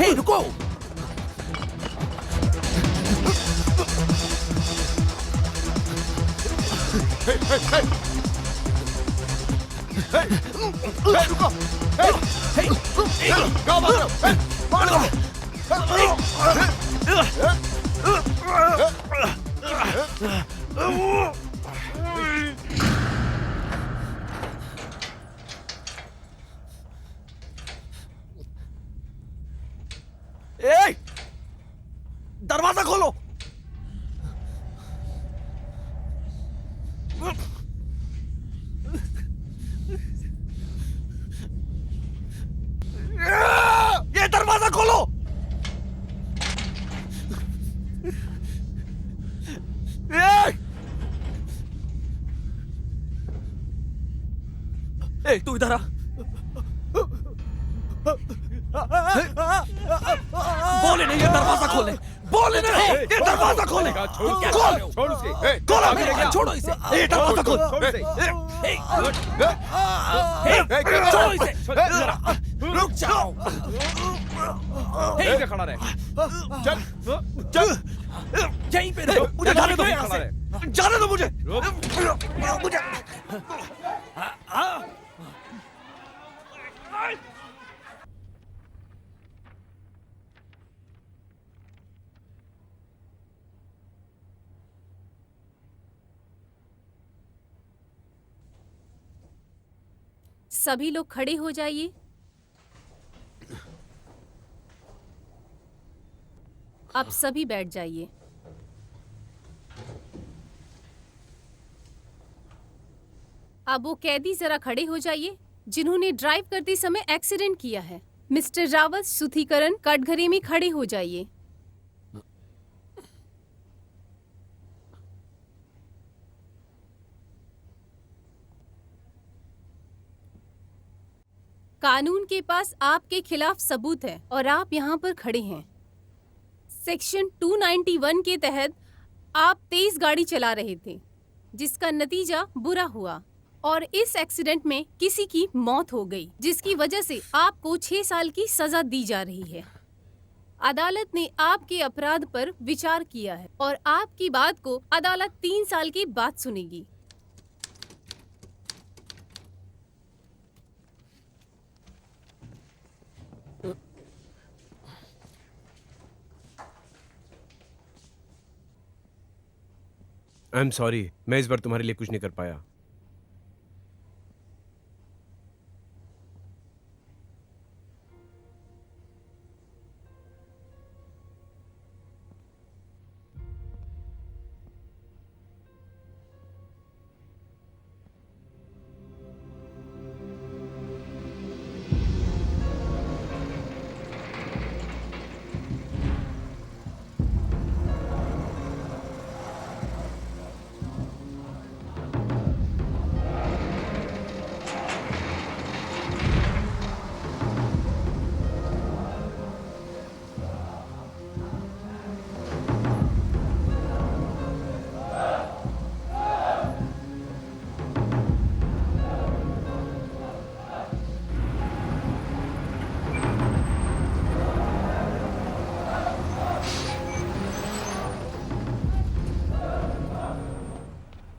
हे रुको। रुको। कहाँ भाग रहे हो? मार दो। ए, दरवाजा खोलो। ये दरवाजा खोलो। ए, तू इधर आ। बोले नहीं ये दरवाजा खोले। बोले नहीं ये दरवाजा खोले। छोड़ उसकी। खोलो, छोड़ो इसे। ये दरवाजा खोल। छोड़ो इसे। रुक जाओ। यहीं पे खड़ा रहे। चल चल। यहीं पे रहो। मुझे जाने दो। जाने दो मुझे। मुझे सभी लोग खड़े हो जाइए। आप सभी बैठ जाइए। अब वो कैदी जरा खड़े हो जाइए जिन्होंने ड्राइव करते समय एक्सीडेंट किया है। मिस्टर रावत सुथीकरण कटघरे में खड़े हो जाइए। कानून के पास आपके खिलाफ सबूत है और आप यहाँ पर खड़े हैं। सेक्शन 291 के तहत आप तेज गाड़ी चला रहे थे जिसका नतीजा बुरा हुआ और इस एक्सीडेंट में किसी की मौत हो गई जिसकी वजह से आपको 6 साल की सजा दी जा रही है। अदालत ने आपके अपराध पर विचार किया है और आपकी बात को अदालत 3 साल के बाद सुनेगी। आई एम सॉरी, मैं इस बार तुम्हारे लिए कुछ नहीं कर पाया।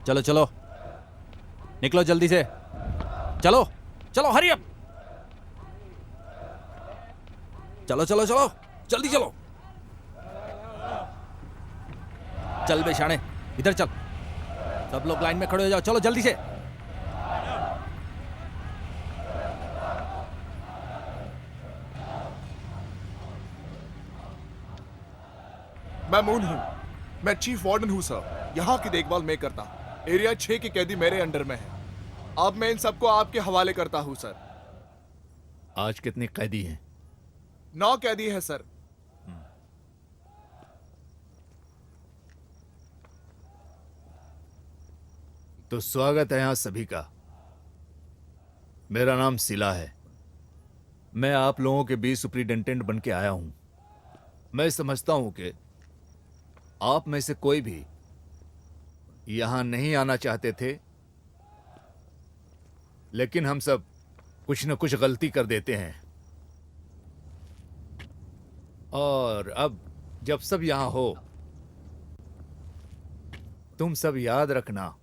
चलो चलो निकलो जल्दी से। चलो चलो हरी अप। चलो चलो चलो जल्दी चलो। चल बे शाणे इधर चल। सब लोग लाइन में खड़े हो जाओ। चलो जल्दी से। मैं मून हूँ। मैं चीफ वार्डन हूँ सर। यहाँ की देखभाल मैं करता हूँ। एरिया 6 के कैदी मेरे अंडर में है। अब मैं इन सबको आपके हवाले करता हूँ सर। आज कितने कैदी हैं? 9 कैदी है सर। तो स्वागत है यहाँ सभी का। मेरा नाम सिला है। मैं आप लोगों के बीच सुपरिटेंडेंट बन के आया हूं। मैं समझता हूं कि आप में से कोई भी यहां नहीं आना चाहते थे, लेकिन हम सब कुछ न कुछ गलती कर देते हैं। और अब जब सब यहां हो, तुम सब याद रखना,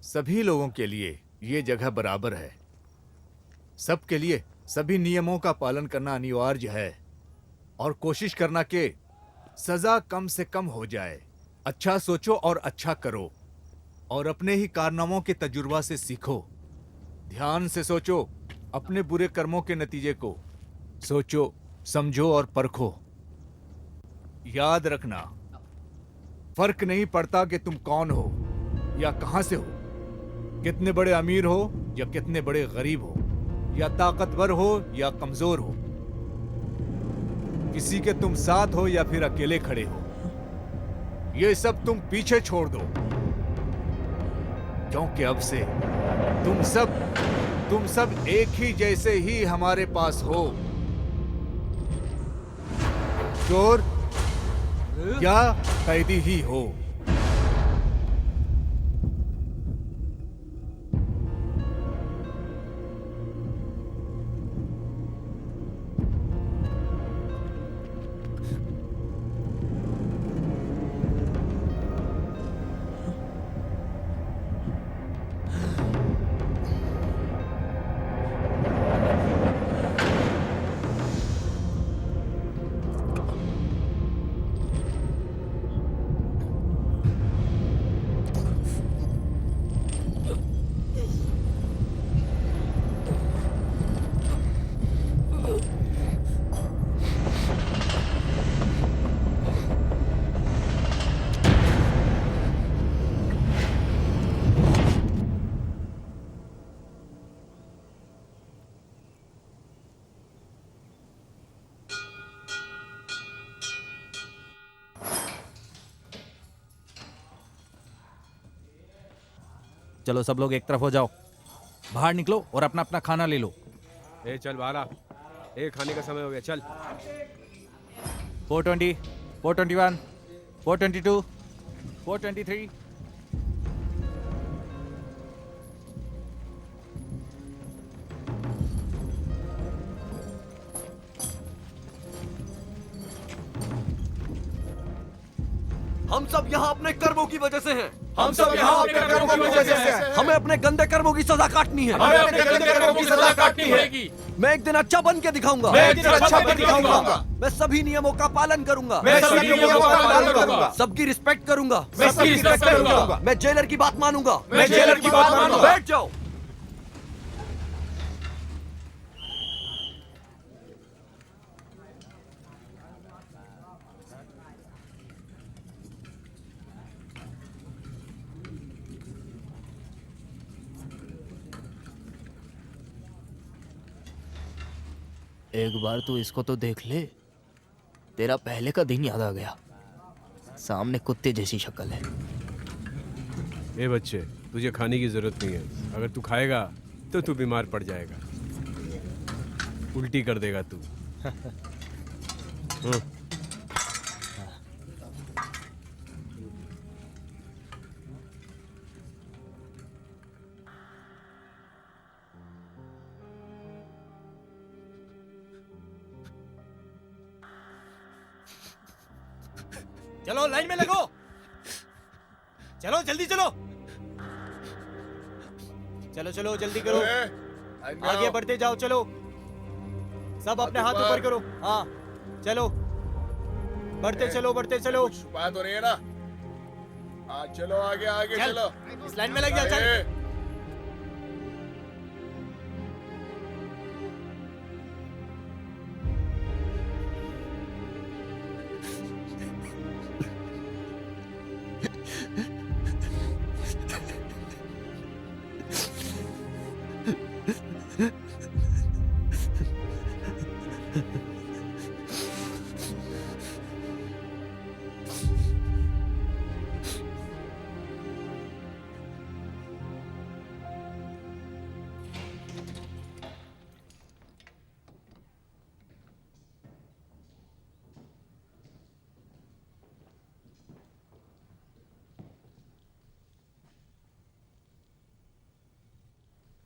सभी लोगों के लिए ये जगह बराबर है। सबके लिए सभी नियमों का पालन करना अनिवार्य है और कोशिश करना कि सजा कम से कम हो जाए। अच्छा सोचो और अच्छा करो और अपने ही कारनामों के तजुर्बा से सीखो। ध्यान से सोचो अपने बुरे कर्मों के नतीजे को। सोचो, समझो और परखो। याद रखना, फर्क नहीं पड़ता कि तुम कौन हो या कहां से हो, कितने बड़े अमीर हो या कितने बड़े गरीब हो, या ताकतवर हो या कमजोर हो, किसी के तुम साथ हो या फिर अकेले खड़े हो, ये सब तुम पीछे छोड़ दो, क्योंकि अब से तुम सब एक ही जैसे ही हमारे पास हो। चोर या कैदी ही हो। चलो सब लोग एक तरफ हो जाओ, बाहर निकलो और अपना अपना खाना ले लो। ए चल बाला, ए खाने का समय हो गया, चल। 420, 421, 422, 423। हम सब यहाँ अपने कर्मों की वजह से हैं। हम सब यहाँ अपने कर्मों की वजह से हैं। हमें अपने गंदे कर्मों की सजा काटनी है। हमें अपने गंदे कर्मों की सजा काटनी है। मैं एक दिन अच्छा बन के दिखाऊंगा। मैं एक दिन अच्छा बन के दिखाऊंगा। मैं सभी नियमों का पालन करूंगा। मैं सभी नियमों का पालन करूंगा। सबकी रिस्पेक्ट करूंगा। मैं सबकी रिस्पेक्ट करूंगा। मैं जेलर की बात मानूंगा। मैं जेलर की बात मानूंगा। बैठ जाओ। एक बार तू इसको तो देख ले, तेरा पहले का दिन याद आ गया। सामने कुत्ते जैसी शक्ल है। ए बच्चे, तुझे खाने की जरूरत नहीं है। अगर तू खाएगा तो तू बीमार पड़ जाएगा, उल्टी कर देगा तू। चलो लाइन में लगो। चलो जल्दी चलो। चलो चलो जल्दी करो। आगे बढ़ते जाओ। चलो सब अपने हाथ ऊपर करो। हाँ चलो, बढ़ते चलो बढ़ते चलो। बात हो रही है ना। चलो आगे आगे चल, चलो। इस लाइन में लग जा। चल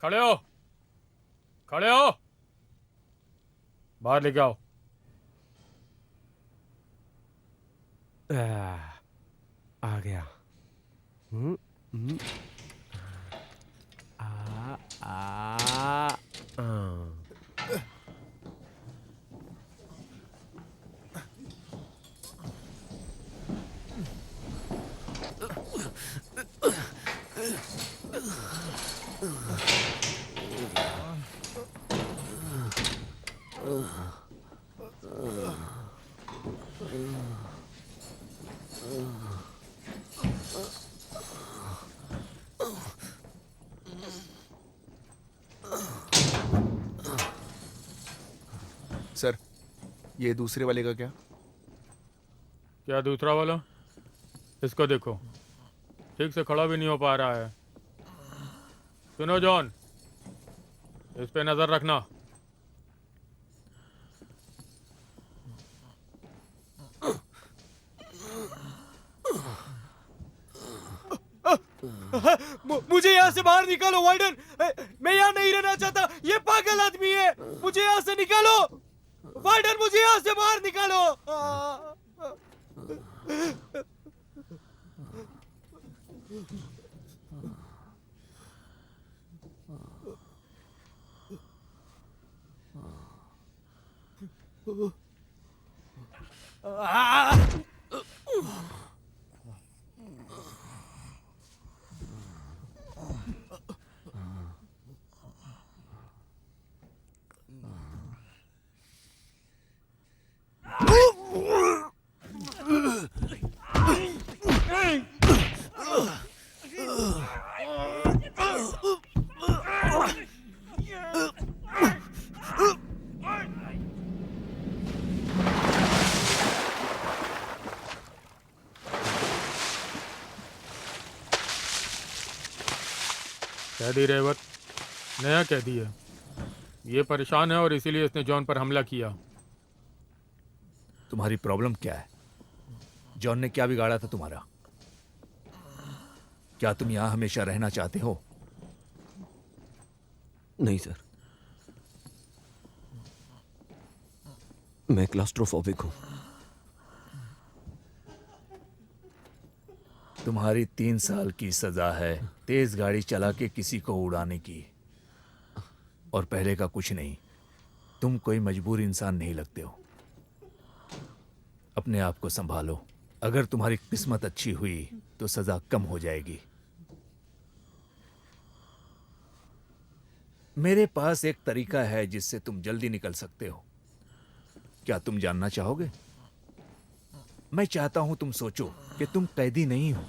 खड़े हो, खड़े हो, बाहर लेके आओ। आ गया। आ आ आ। सर, ये दूसरे वाले का क्या? क्या दूसरा वाला? इसको देखो, ठीक से खड़ा भी नहीं हो पा रहा है। सुनो जॉन, इस पे नजर रखना। मुझे यहाँ से बाहर निकालो वार्डन। मैं यहाँ नहीं रहना चाहता। ये पागल आदमी है। मुझे यहाँ से निकालो वार्डन, मुझे यहाँ से बाहर निकालो। कैदी रेवत नया कैदी है। ये परेशान है और इसीलिए इसने जॉन पर हमला किया। तुम्हारी प्रॉब्लम क्या है? जॉन ने क्या बिगाड़ा था तुम्हारा? क्या तुम यहां हमेशा रहना चाहते हो? नहीं सर, मैं क्लास्ट्रोफोबिक हूं। तुम्हारी 3 साल की सजा है तेज गाड़ी चला के किसी को उड़ाने की, और पहले का कुछ नहीं। तुम कोई मजबूर इंसान नहीं लगते हो। अपने आप को संभालो। अगर तुम्हारी किस्मत अच्छी हुई तो सजा कम हो जाएगी। मेरे पास एक तरीका है जिससे तुम जल्दी निकल सकते हो। क्या तुम जानना चाहोगे? मैं चाहता हूं तुम सोचो कि तुम कैदी नहीं हो।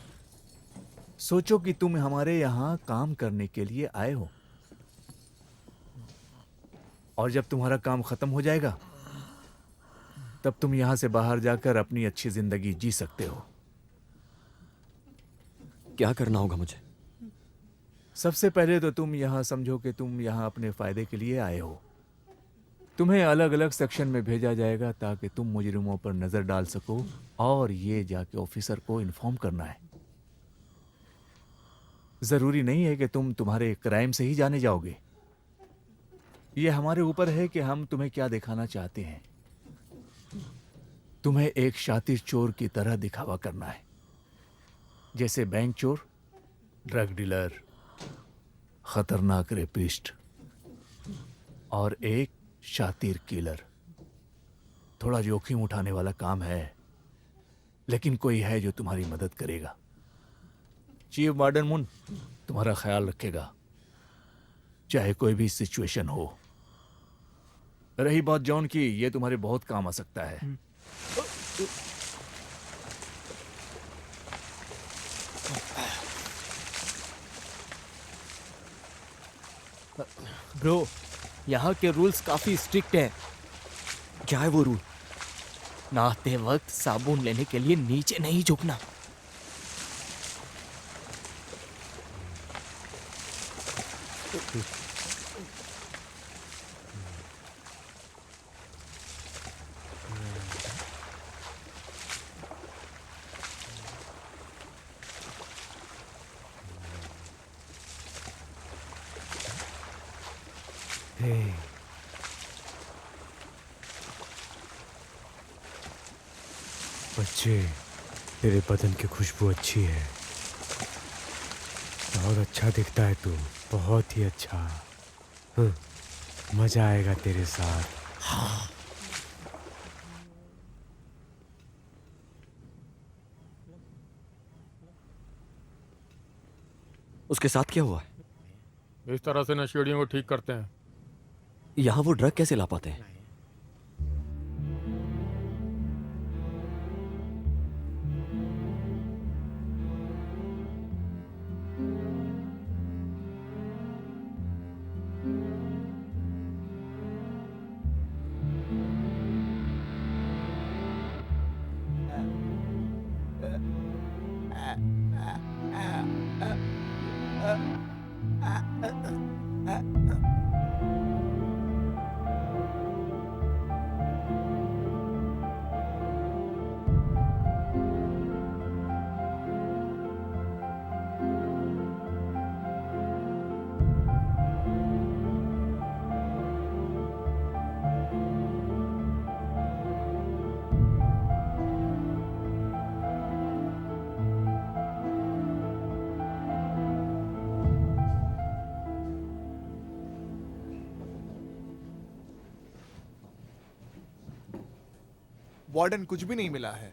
सोचो कि तुम हमारे यहां काम करने के लिए आए हो, और जब तुम्हारा काम खत्म हो जाएगा तब तुम यहां से बाहर जाकर अपनी अच्छी जिंदगी जी सकते हो। क्या करना होगा मुझे? सबसे पहले तो तुम यहां समझो कि तुम यहां अपने फायदे के लिए आए हो। तुम्हें अलग अलग सेक्शन में भेजा जाएगा ताकि तुम मुजरिमों पर नजर डाल सको, और ये जाके ऑफिसर को इन्फॉर्म करना है। जरूरी नहीं है कि तुम तुम्हारे क्राइम से ही जाने जाओगे। यह हमारे ऊपर है कि हम तुम्हें क्या दिखाना चाहते हैं। तुम्हें एक शातिर चोर की तरह दिखावा करना है, जैसे बैंक चोर, ड्रग डीलर, खतरनाक रेपिस्ट और एक शातिर किलर। थोड़ा जोखिम उठाने वाला काम है, लेकिन कोई है जो तुम्हारी मदद करेगा। चीफ वार्डन मुन तुम्हारा ख्याल रखेगा, चाहे कोई भी सिचुएशन हो। रही बात जॉन की, ये तुम्हारे बहुत काम आ सकता है। ब्रो, यहाँ के रूल्स काफी स्ट्रिक्ट हैं। क्या है वो रूल? नहाते वक्त साबुन लेने के लिए नीचे नहीं झुकना। बच्चे, तेरे बदन की खुशबू अच्छी है। बहुत अच्छा दिखता है तू, बहुत ही अच्छा। मजा आएगा तेरे साथ। उसके साथ क्या हुआ है? इस तरह से नशेड़ियों को ठीक करते हैं। यहाँ वो ड्रग कैसे ला पाते हैं? वार्डन, कुछ भी नहीं मिला है।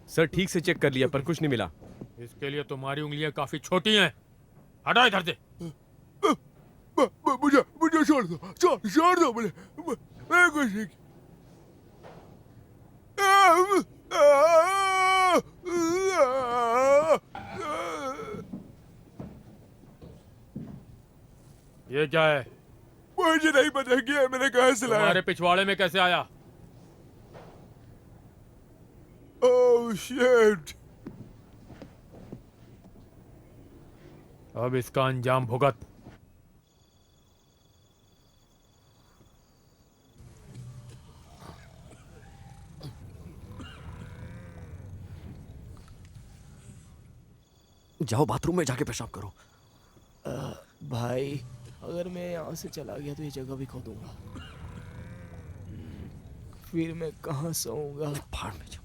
सर ठीक से चेक कर लिया पर कुछ नहीं मिला। इसके लिए तुम्हारी उंगलियां काफी छोटी हैं। हटा इधर से। मुझे मुझे छोड़ दो, छोड़ दो मुझे, मैं कुछ नहीं। ये क्या है? मुझे नहीं पता क्या है, मैंने कहाँ से लाया? तुम्हारे पिछवाड़े में कैसे आया? Oh shit! अब इसका अंजाम भुगत। जाओ बाथरूम में जाके पेशाब करो। भाई अगर मैं यहाँ से चला गया तो ये जगह भी खो दूंगा। फिर मैं कहाँ सोऊंगा? भाड़ में जाओ।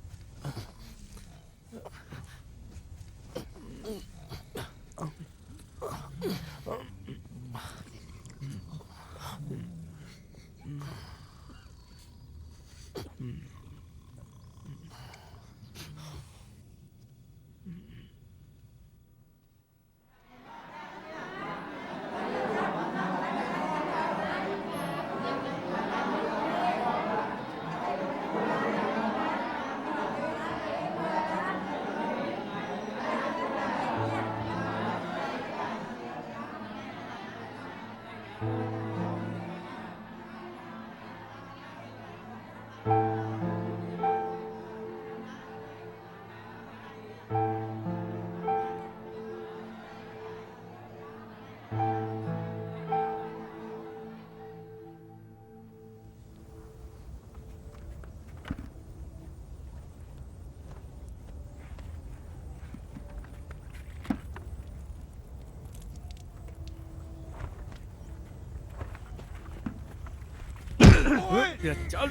चल।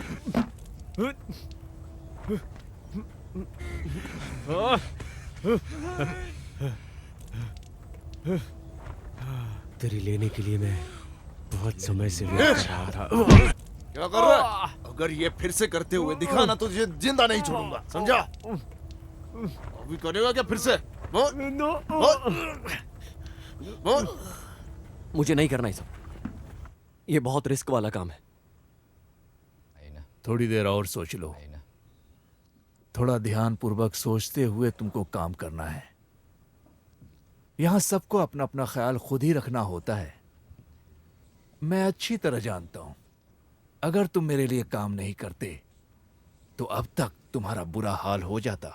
तेरी लेने के लिए मैं बहुत समय से वेट कर रहा था। क्या कर रहा है? अगर ये फिर से करते हुए दिखा ना तो तुझे जिंदा नहीं छोड़ूंगा, समझा? अभी करेगा क्या फिर से? बोल। मुझे नहीं करना ये सब। ये बहुत रिस्क वाला काम है। थोड़ी देर और सोच लो। थोड़ा ध्यान पूर्वक सोचते हुए तुमको काम करना है। यहां सबको अपना अपना ख्याल खुद ही रखना होता है। मैं अच्छी तरह जानता हूं, अगर तुम मेरे लिए काम नहीं करते तो अब तक तुम्हारा बुरा हाल हो जाता।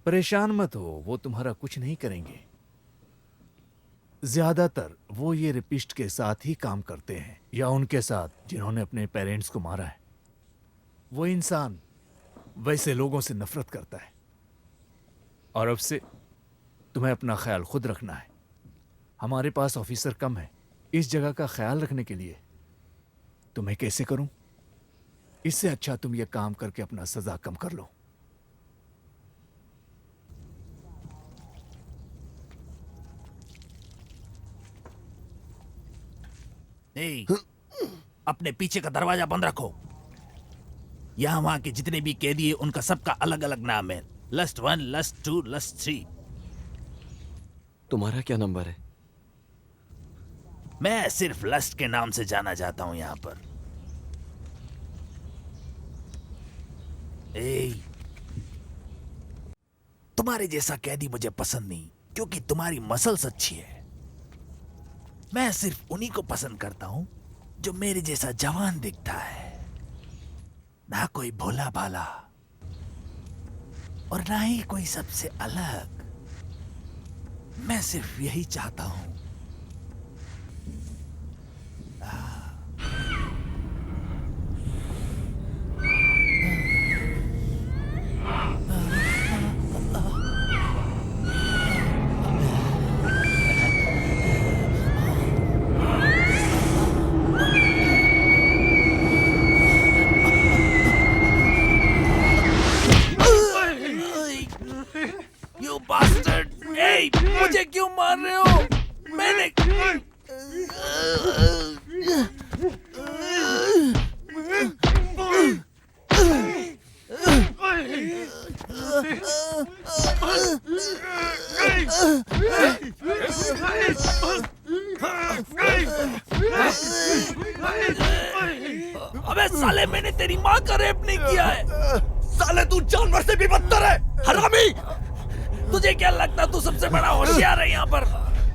परेशान मत हो, वो तुम्हारा कुछ नहीं करेंगे। ज्यादातर वो ये रेपिस्ट के साथ ही काम करते हैं, या उनके साथ जिन्होंने अपने पेरेंट्स को मारा है। वो इंसान वैसे लोगों से नफरत करता है। और अब से तुम्हें अपना ख्याल खुद रखना है। हमारे पास ऑफिसर कम है, इस जगह का ख्याल रखने के लिए तो मैं कैसे करूं? इससे अच्छा तुम ये काम करके अपना सजा कम कर लो। अपने पीछे का दरवाजा बंद रखो। यहाँ वहां के जितने भी कैदी है उनका सबका अलग अलग नाम है। List 1, list 2, list 3। तुम्हारा क्या नंबर है? मैं सिर्फ लस्ट के नाम से जाना जाता हूं यहाँ पर। तुम्हारे जैसा कैदी मुझे पसंद नहीं, क्योंकि तुम्हारी मसल्स अच्छी है। मैं सिर्फ उन्हीं को पसंद करता हूं जो मेरे जैसा जवान दिखता है, ना कोई भोला भाला और ना ही कोई सबसे अलग। मैं सिर्फ यही चाहता हूं। You bastard! Hey, मुझे क्यों मार रहे हो? मैंने अबे साले, मैंने तेरी माँ का रेप नहीं किया है। साले तू जानवर से भी बदतर है, हरामी। तुझे क्या लगता तू सबसे बड़ा होशियार है यहाँ पर?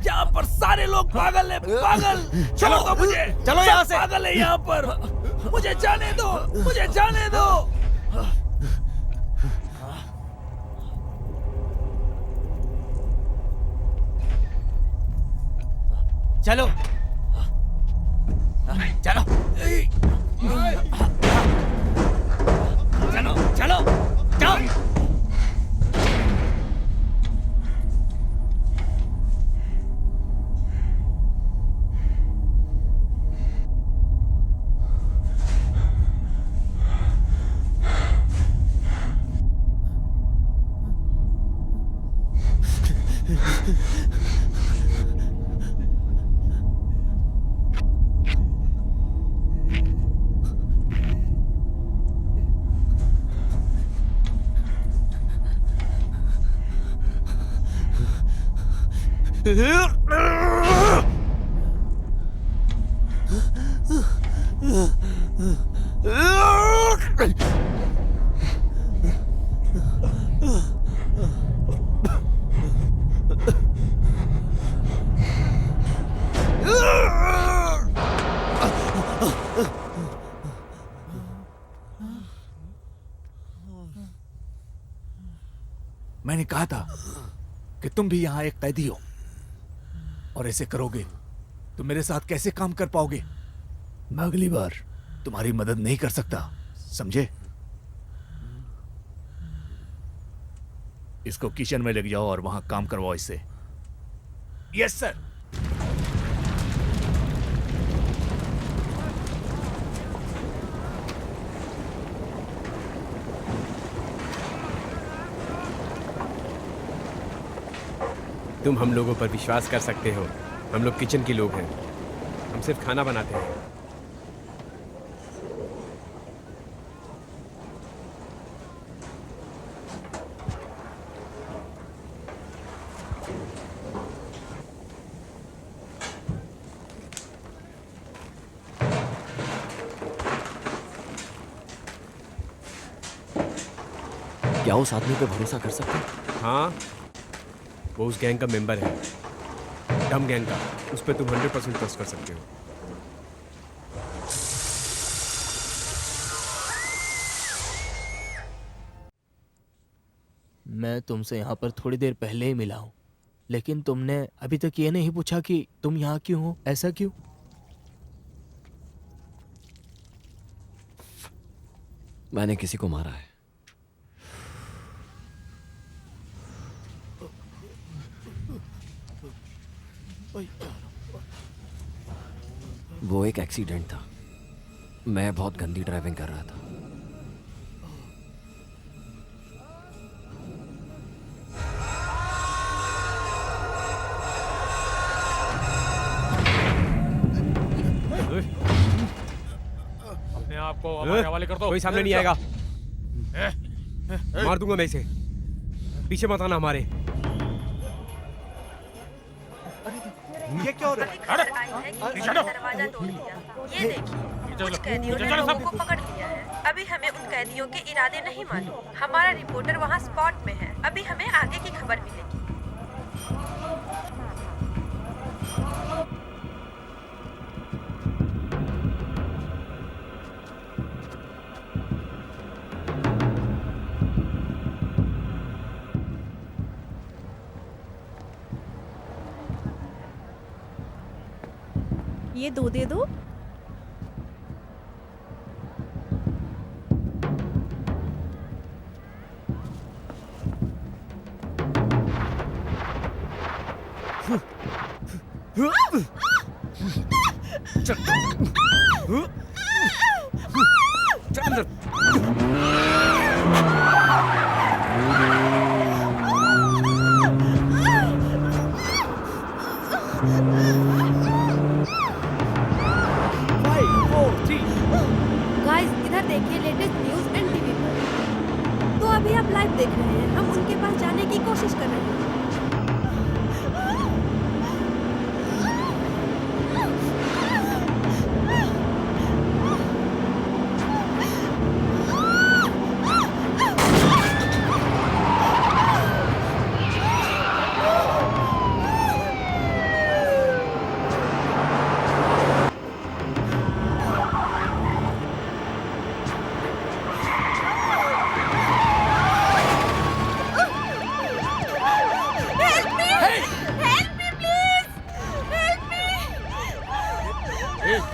यहाँ पर सारे लोग पागल है, पागल। चलो तो मुझे, चलो यहाँ से। पागल है यहाँ पर। मुझे जाने दो, मुझे जाने दो। चलो चलो चलो चलो जाओ। मैंने कहा था कि तुम भी यहां एक कैदी हो, और ऐसे करोगे तो मेरे साथ कैसे काम कर पाओगे? मैं अगली बार तुम्हारी मदद नहीं कर सकता, समझे? इसको किचन में लेके जाओ और वहां काम करवाओ इससे। Yes sir. तुम हम लोगों पर विश्वास कर सकते हो। हम लोग किचन के लोग हैं, हम सिर्फ खाना बनाते हैं। क्या उस आदमी पे भरोसा कर सकते हैं? हाँ, वो उस गैंग का मेंबर है, डम गैंग का। उस पर तुम 100% ट्रस्ट कर सकते हो। मैं तुमसे यहाँ पर थोड़ी देर पहले ही मिला हूँ, लेकिन तुमने अभी तक ये नहीं पूछा कि तुम यहाँ क्यों हो, ऐसा क्यों? मैंने किसी को मारा है। वो एक एक्सीडेंट था। मैं बहुत गंदी ड्राइविंग कर रहा था। अपने आप को हमारे हवाले कर दो। कोई सामने नहीं आएगा। मार दूंगा मैं इसे। पीछे मत आना हमारे। ये क्या हो रहा है? दरवाजा तोड़ दिया। ये देखिए, कुछ कैदियों ने लोगों को पकड़ लिया है। अभी हमें उन कैदियों के इरादे नहीं मालूम। हमारा रिपोर्टर वहाँ स्पॉट में है। अभी हमें आगे की खबर मिलेगी। ये 2 दे दो। गाइस, इधर देखिए लेटेस्ट न्यूज एंड टीवी पर। तो अभी आप लाइव देख रहे हैं। हम उनके पास जाने की कोशिश कर रहे हैं।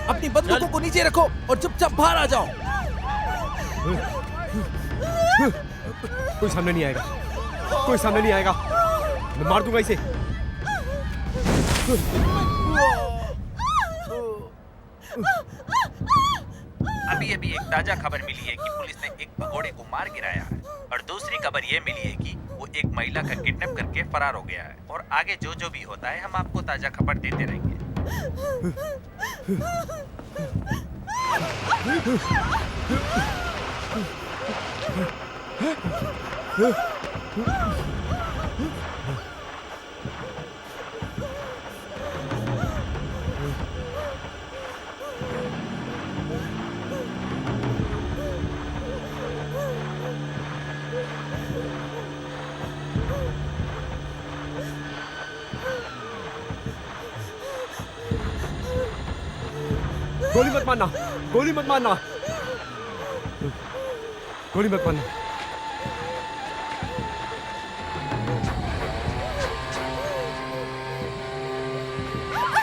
अपनी बंदूकों को नीचे रखो और चुपचाप बाहर आ जाओ। कोई सामने नहीं आएगा। कोई सामने नहीं आएगा। मैं मार दूंगा इसे। अभी अभी एक ताजा खबर मिली है कि पुलिस ने एक भगोड़े को मार गिराया है और दूसरी खबर ये मिली है कि वो एक महिला का किडनैप करके फरार हो गया है। और आगे जो जो भी होता है हम आपको ताजा खबर देते रहेंगे। गोली मत मारना। गोली मत मारना। गोली मत मारना।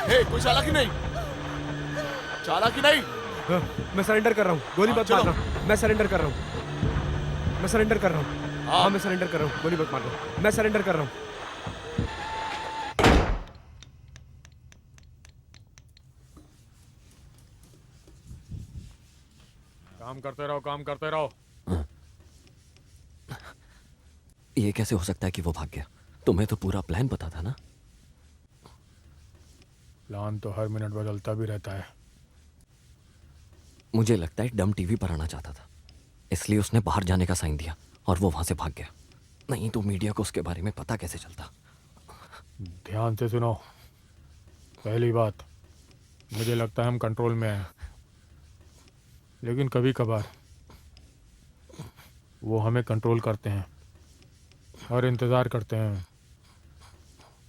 हे, कोई चालाकी नहीं। चालाकी नहीं। मैं सरेंडर कर रहा हूँ। गोली मत चलो। मारना। मैं सरेंडर कर रहा हूँ। मैं सरेंडर कर रहा हूँ। हाँ, मैं सरेंडर कर रहा हूँ। गोली मत मारना। मैं सरेंडर कर रहा हूँ। काम करते रहो, काम करते रहो। ये कैसे हो सकता है कि वो भाग गया? तुम्हें तो पूरा प्लान पता था ना? प्लान तो हर मिनट बदलता भी रहता है। मुझे लगता है डम टीवी पर आना चाहता था, इसलिए उसने बाहर जाने का साइन दिया और वो वहां से भाग गया। नहीं तो मीडिया को उसके बारे में पता कैसे चलता? ध्यान से सुनो। पहली बात, मुझे लगता है हम कंट्रोल में हैं, लेकिन कभी कभार वो हमें कंट्रोल करते हैं और इंतज़ार करते हैं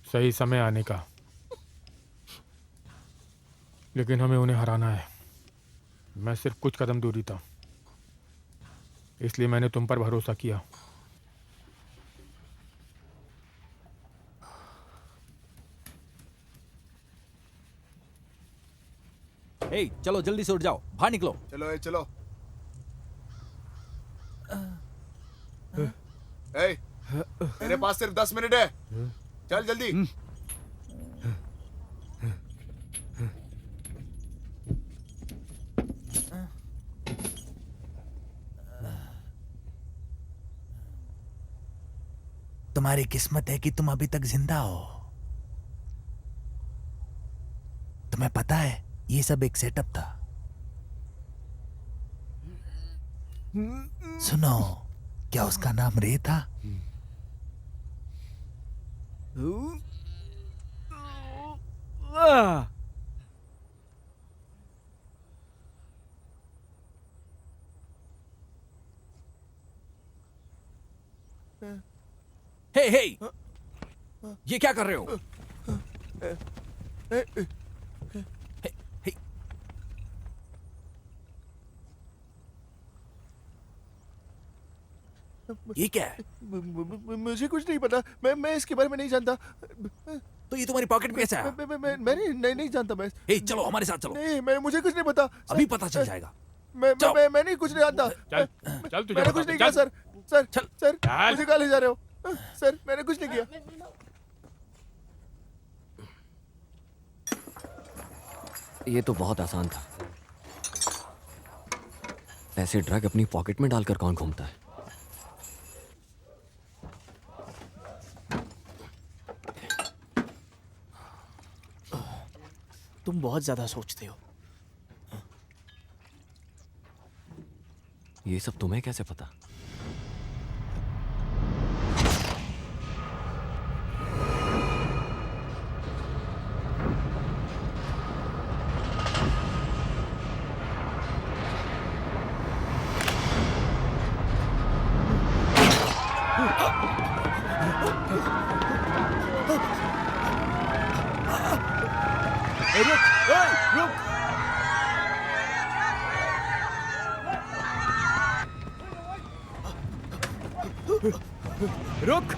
सही समय आने का। लेकिन हमें उन्हें हराना है। मैं सिर्फ कुछ कदम दूरी था, इसलिए मैंने तुम पर भरोसा किया। हे चलो जल्दी से उठ जाओ, बाहर निकलो। चलो चलो। ए, तेरे पास सिर्फ 10 मिनट है, चल जल्दी। तुम्हारी किस्मत है कि तुम अभी तक जिंदा हो। तुम्हें पता है ये सब एक सेटअप था। सुनो, क्या उसका नाम रे था? हे हे, ये क्या कर रहे हो? ये क्या है? मुझे कुछ नहीं पता, मैं इसके बारे में नहीं जानता। तो ये तुम्हारी पॉकेट में कैसे आया? मैं नहीं जानता। मैं हे चलो हमारे साथ चलो। नहीं, मुझे कुछ नहीं पता। अभी पता चल जाएगा। मैं नहीं कुछ नहीं जानता। चल तुझे मैंने कुछ नहीं किया सर। सर मुझे कहाँ ले जा रहे हो? सर मैंने कुछ नहीं किया। ये तो बहुत आसान था। ऐसे ड्रग अपनी पॉकेट में डालकर कौन घूमता है? तुम बहुत ज्यादा सोचते हो। ये सब तुम्हें कैसे पता? रुक।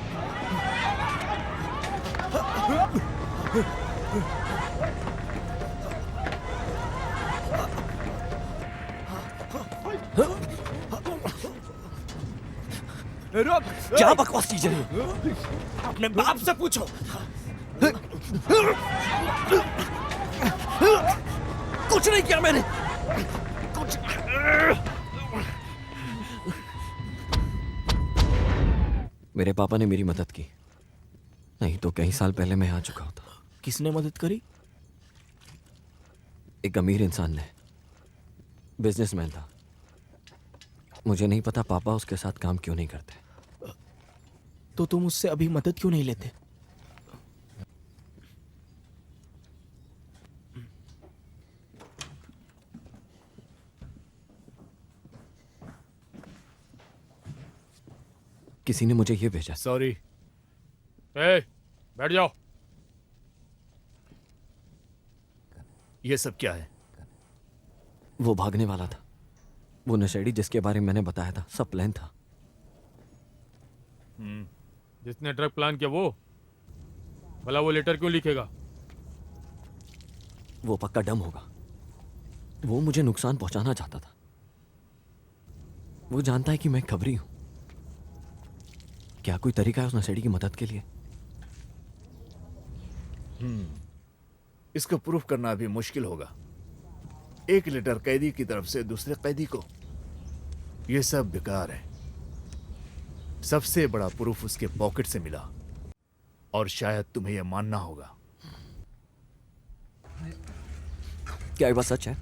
रुक। क्या बकवास की जा रही है? अपने बाप से पूछो। कुछ नहीं किया मैंने। कुछ मेरे पापा ने मेरी मदद की, नहीं तो कई साल पहले मैं आ चुका होता। किसने मदद करी? एक अमीर इंसान ने, बिजनेसमैन था। मुझे नहीं पता पापा उसके साथ काम क्यों नहीं करते। तो तुम उससे अभी मदद क्यों नहीं लेते? किसी ने मुझे ये भेजा। सॉरी। बैठ जाओ। ये सब क्या है? वो भागने वाला था, वो नशेड़ी जिसके बारे में मैंने बताया था। सब प्लान था। जिसने ड्रग प्लान किया वो भला वो लेटर क्यों लिखेगा? वो पक्का डम होगा। वो मुझे नुकसान पहुंचाना चाहता था। वो जानता है कि मैं खबरी हूं। क्या कोई तरीका है उस नशेड़ी की मदद के लिए? इसको प्रूफ करना अभी मुश्किल होगा। एक लेटर कैदी की तरफ से दूसरे कैदी को, यह सब बेकार है। सबसे बड़ा प्रूफ उसके पॉकेट से मिला, और शायद तुम्हें यह मानना होगा। क्या ये बात सच है?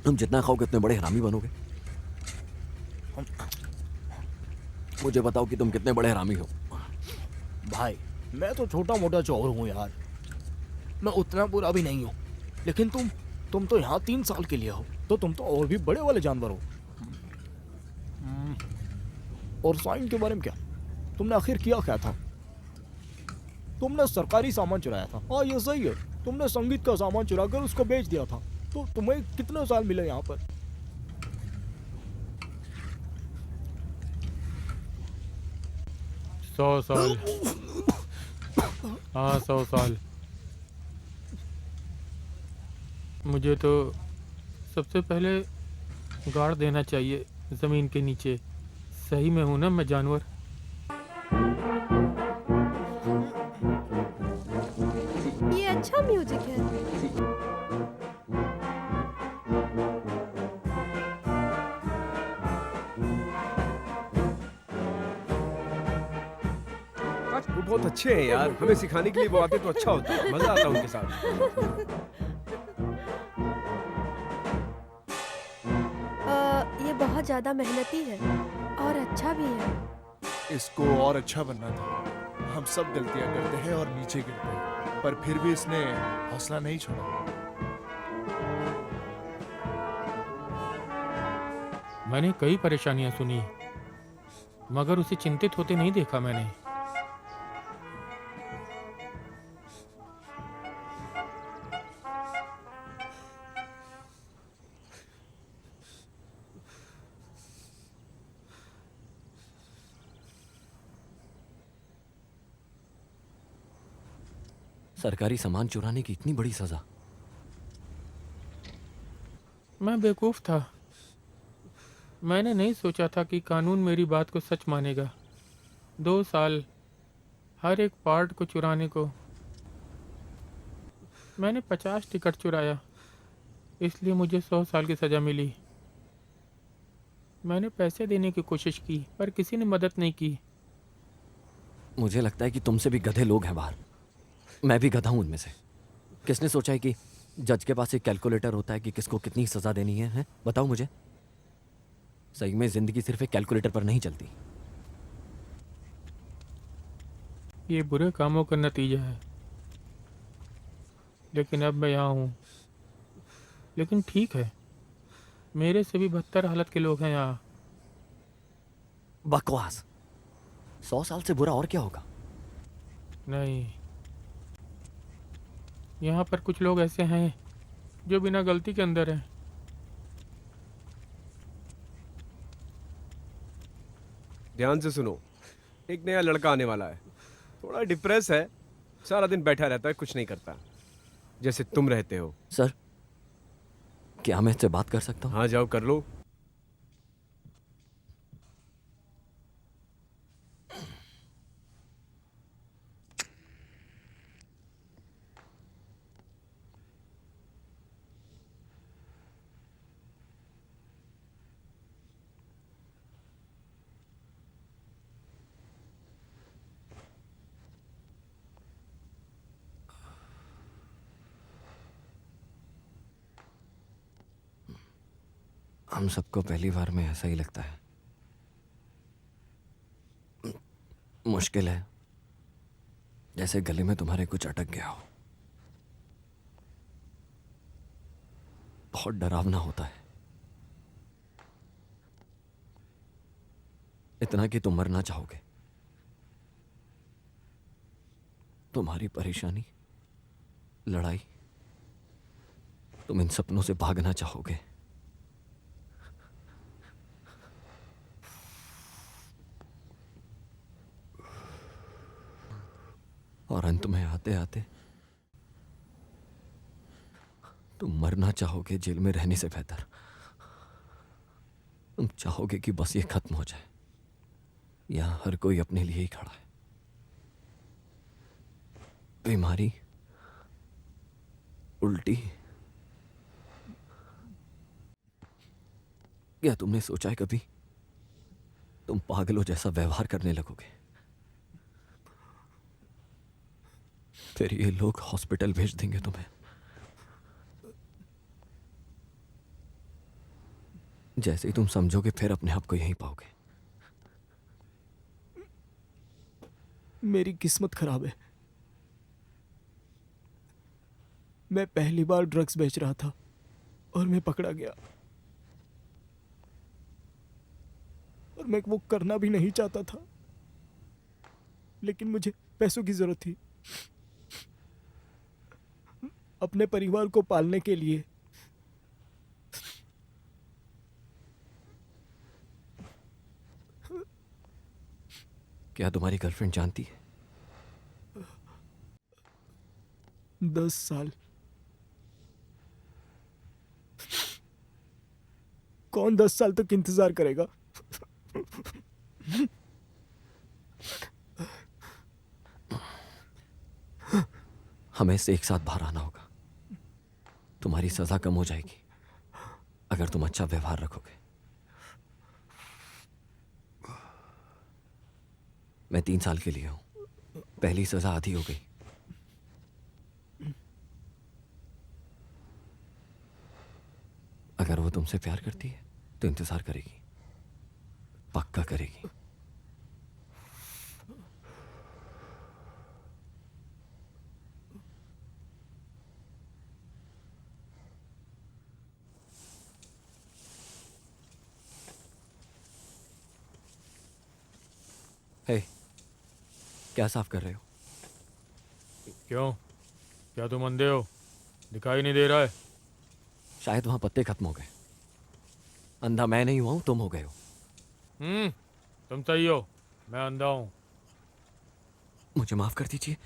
तुम जितना खाओगे उतने बड़े हरामी बनोगे। मुझे बताओ कि तुम कितने बड़े हरामी हो। भाई मैं तो छोटा मोटा चोर हूँ यार, मैं उतना बुरा भी नहीं हूँ। लेकिन तुम तो यहाँ 3 साल के लिए हो, तो तुम तो और भी बड़े वाले जानवर हो। और साइन के बारे में क्या? तुमने आखिर किया क्या था? तुमने सरकारी सामान चुराया था। हाँ ये सही है, तुमने संगीत का सामान चुरा कर उसको बेच दिया था। तो तुम्हें कितने साल मिले यहाँ पर? सौ साल। हाँ 100 साल। मुझे तो सबसे पहले गाड़ देना चाहिए ज़मीन के नीचे। सही में हूँ ना मैं जानवर? ये अच्छा म्यूजिक है। वो बहुत अच्छे हैं यार, हमें सिखाने के लिए वो आते तो अच्छा होता, मजा आता उनके साथ। ये बहुत ज्यादा मेहनती है और अच्छा भी है। इसको और अच्छा बनना था। हम सब गलतियां करते हैं और नीचे गिरते हैं, पर फिर भी इसने हौसला नहीं छोड़ा। मैंने कई परेशानियां सुनी, मगर उसे चिंतित होते नहीं देखा मैंने। सरकारी सामान चुराने की इतनी बड़ी सजा। मैं बेवकूफ था। मैंने नहीं सोचा था कि कानून मेरी बात को सच मानेगा। 2 साल हर एक पार्ट को चुराने को। मैंने 50 टिकट चुराया, इसलिए मुझे 100 साल की सज़ा मिली। मैंने पैसे देने की कोशिश की, पर किसी ने मदद नहीं की। मुझे लगता है कि तुमसे भी गधे लोग हैं बाहर। मैं भी गधा हूं उनमें से। किसने सोचा है कि जज के पास एक कैलकुलेटर होता है कि किसको कितनी सजा देनी है? बताओ मुझे। सही में जिंदगी सिर्फ एक कैलकुलेटर पर नहीं चलती। ये बुरे कामों का नतीजा है, लेकिन अब मैं यहाँ हूँ। लेकिन ठीक है, मेरे से भी बदतर हालत के लोग हैं यहाँ। बकवास। 100 साल से बुरा और क्या होगा? नहीं, यहाँ पर कुछ लोग ऐसे हैं जो बिना गलती के अंदर हैं। ध्यान से सुनो, एक नया लड़का आने वाला है। थोड़ा डिप्रेस है, सारा दिन बैठा रहता है, कुछ नहीं करता, जैसे तुम रहते हो। सर, क्या मैं इससे बात कर सकता हूँ? हाँ, जाओ कर लो। हम सबको पहली बार में ऐसा ही लगता है। मुश्किल है, जैसे गले में तुम्हारे कुछ अटक गया हो। बहुत डरावना होता है। इतना कि तुम मरना चाहोगे। तुम्हारी परेशानी, लड़ाई, तुम इन सपनों से भागना चाहोगे। और अंत में आते आते तुम मरना चाहोगे जेल में रहने से बेहतर। तुम चाहोगे कि बस ये खत्म हो जाए। यहां हर कोई अपने लिए ही खड़ा है। बीमारी, उल्टी। क्या तुमने सोचा है कभी तुम पागलों जैसा व्यवहार करने लगोगे? फिर ये लोग हॉस्पिटल भेज देंगे तुम्हें। जैसे ही तुम समझोगे फिर अपने आप को यहीं पाओगे। मेरी किस्मत खराब है। मैं पहली बार ड्रग्स बेच रहा था और मैं पकड़ा गया। और मैं वो करना भी नहीं चाहता था, लेकिन मुझे पैसों की जरूरत थी अपने परिवार को पालने के लिए। क्या तुम्हारी गर्लफ्रेंड जानती है? 10 साल। कौन 10 साल तक इंतजार करेगा? हमें से एक साथ बाहर आना होगा। तुम्हारी सजा कम हो जाएगी अगर तुम अच्छा व्यवहार रखोगे। मैं 3 साल के लिए हूं, पहली सजा आधी हो गई। अगर वो तुमसे प्यार करती है तो इंतजार करेगी, पक्का करेगी। हे, क्या साफ कर रहे हो? क्यों? क्या तुम अंधे हो? दिखाई नहीं दे रहा है? शायद वहां पत्ते खत्म हो गए। अंधा मैं नहीं हुआ हूं, तुम हो गए हो। तुम सही हो, मैं अंधा हूं। मुझे माफ कर दीजिए।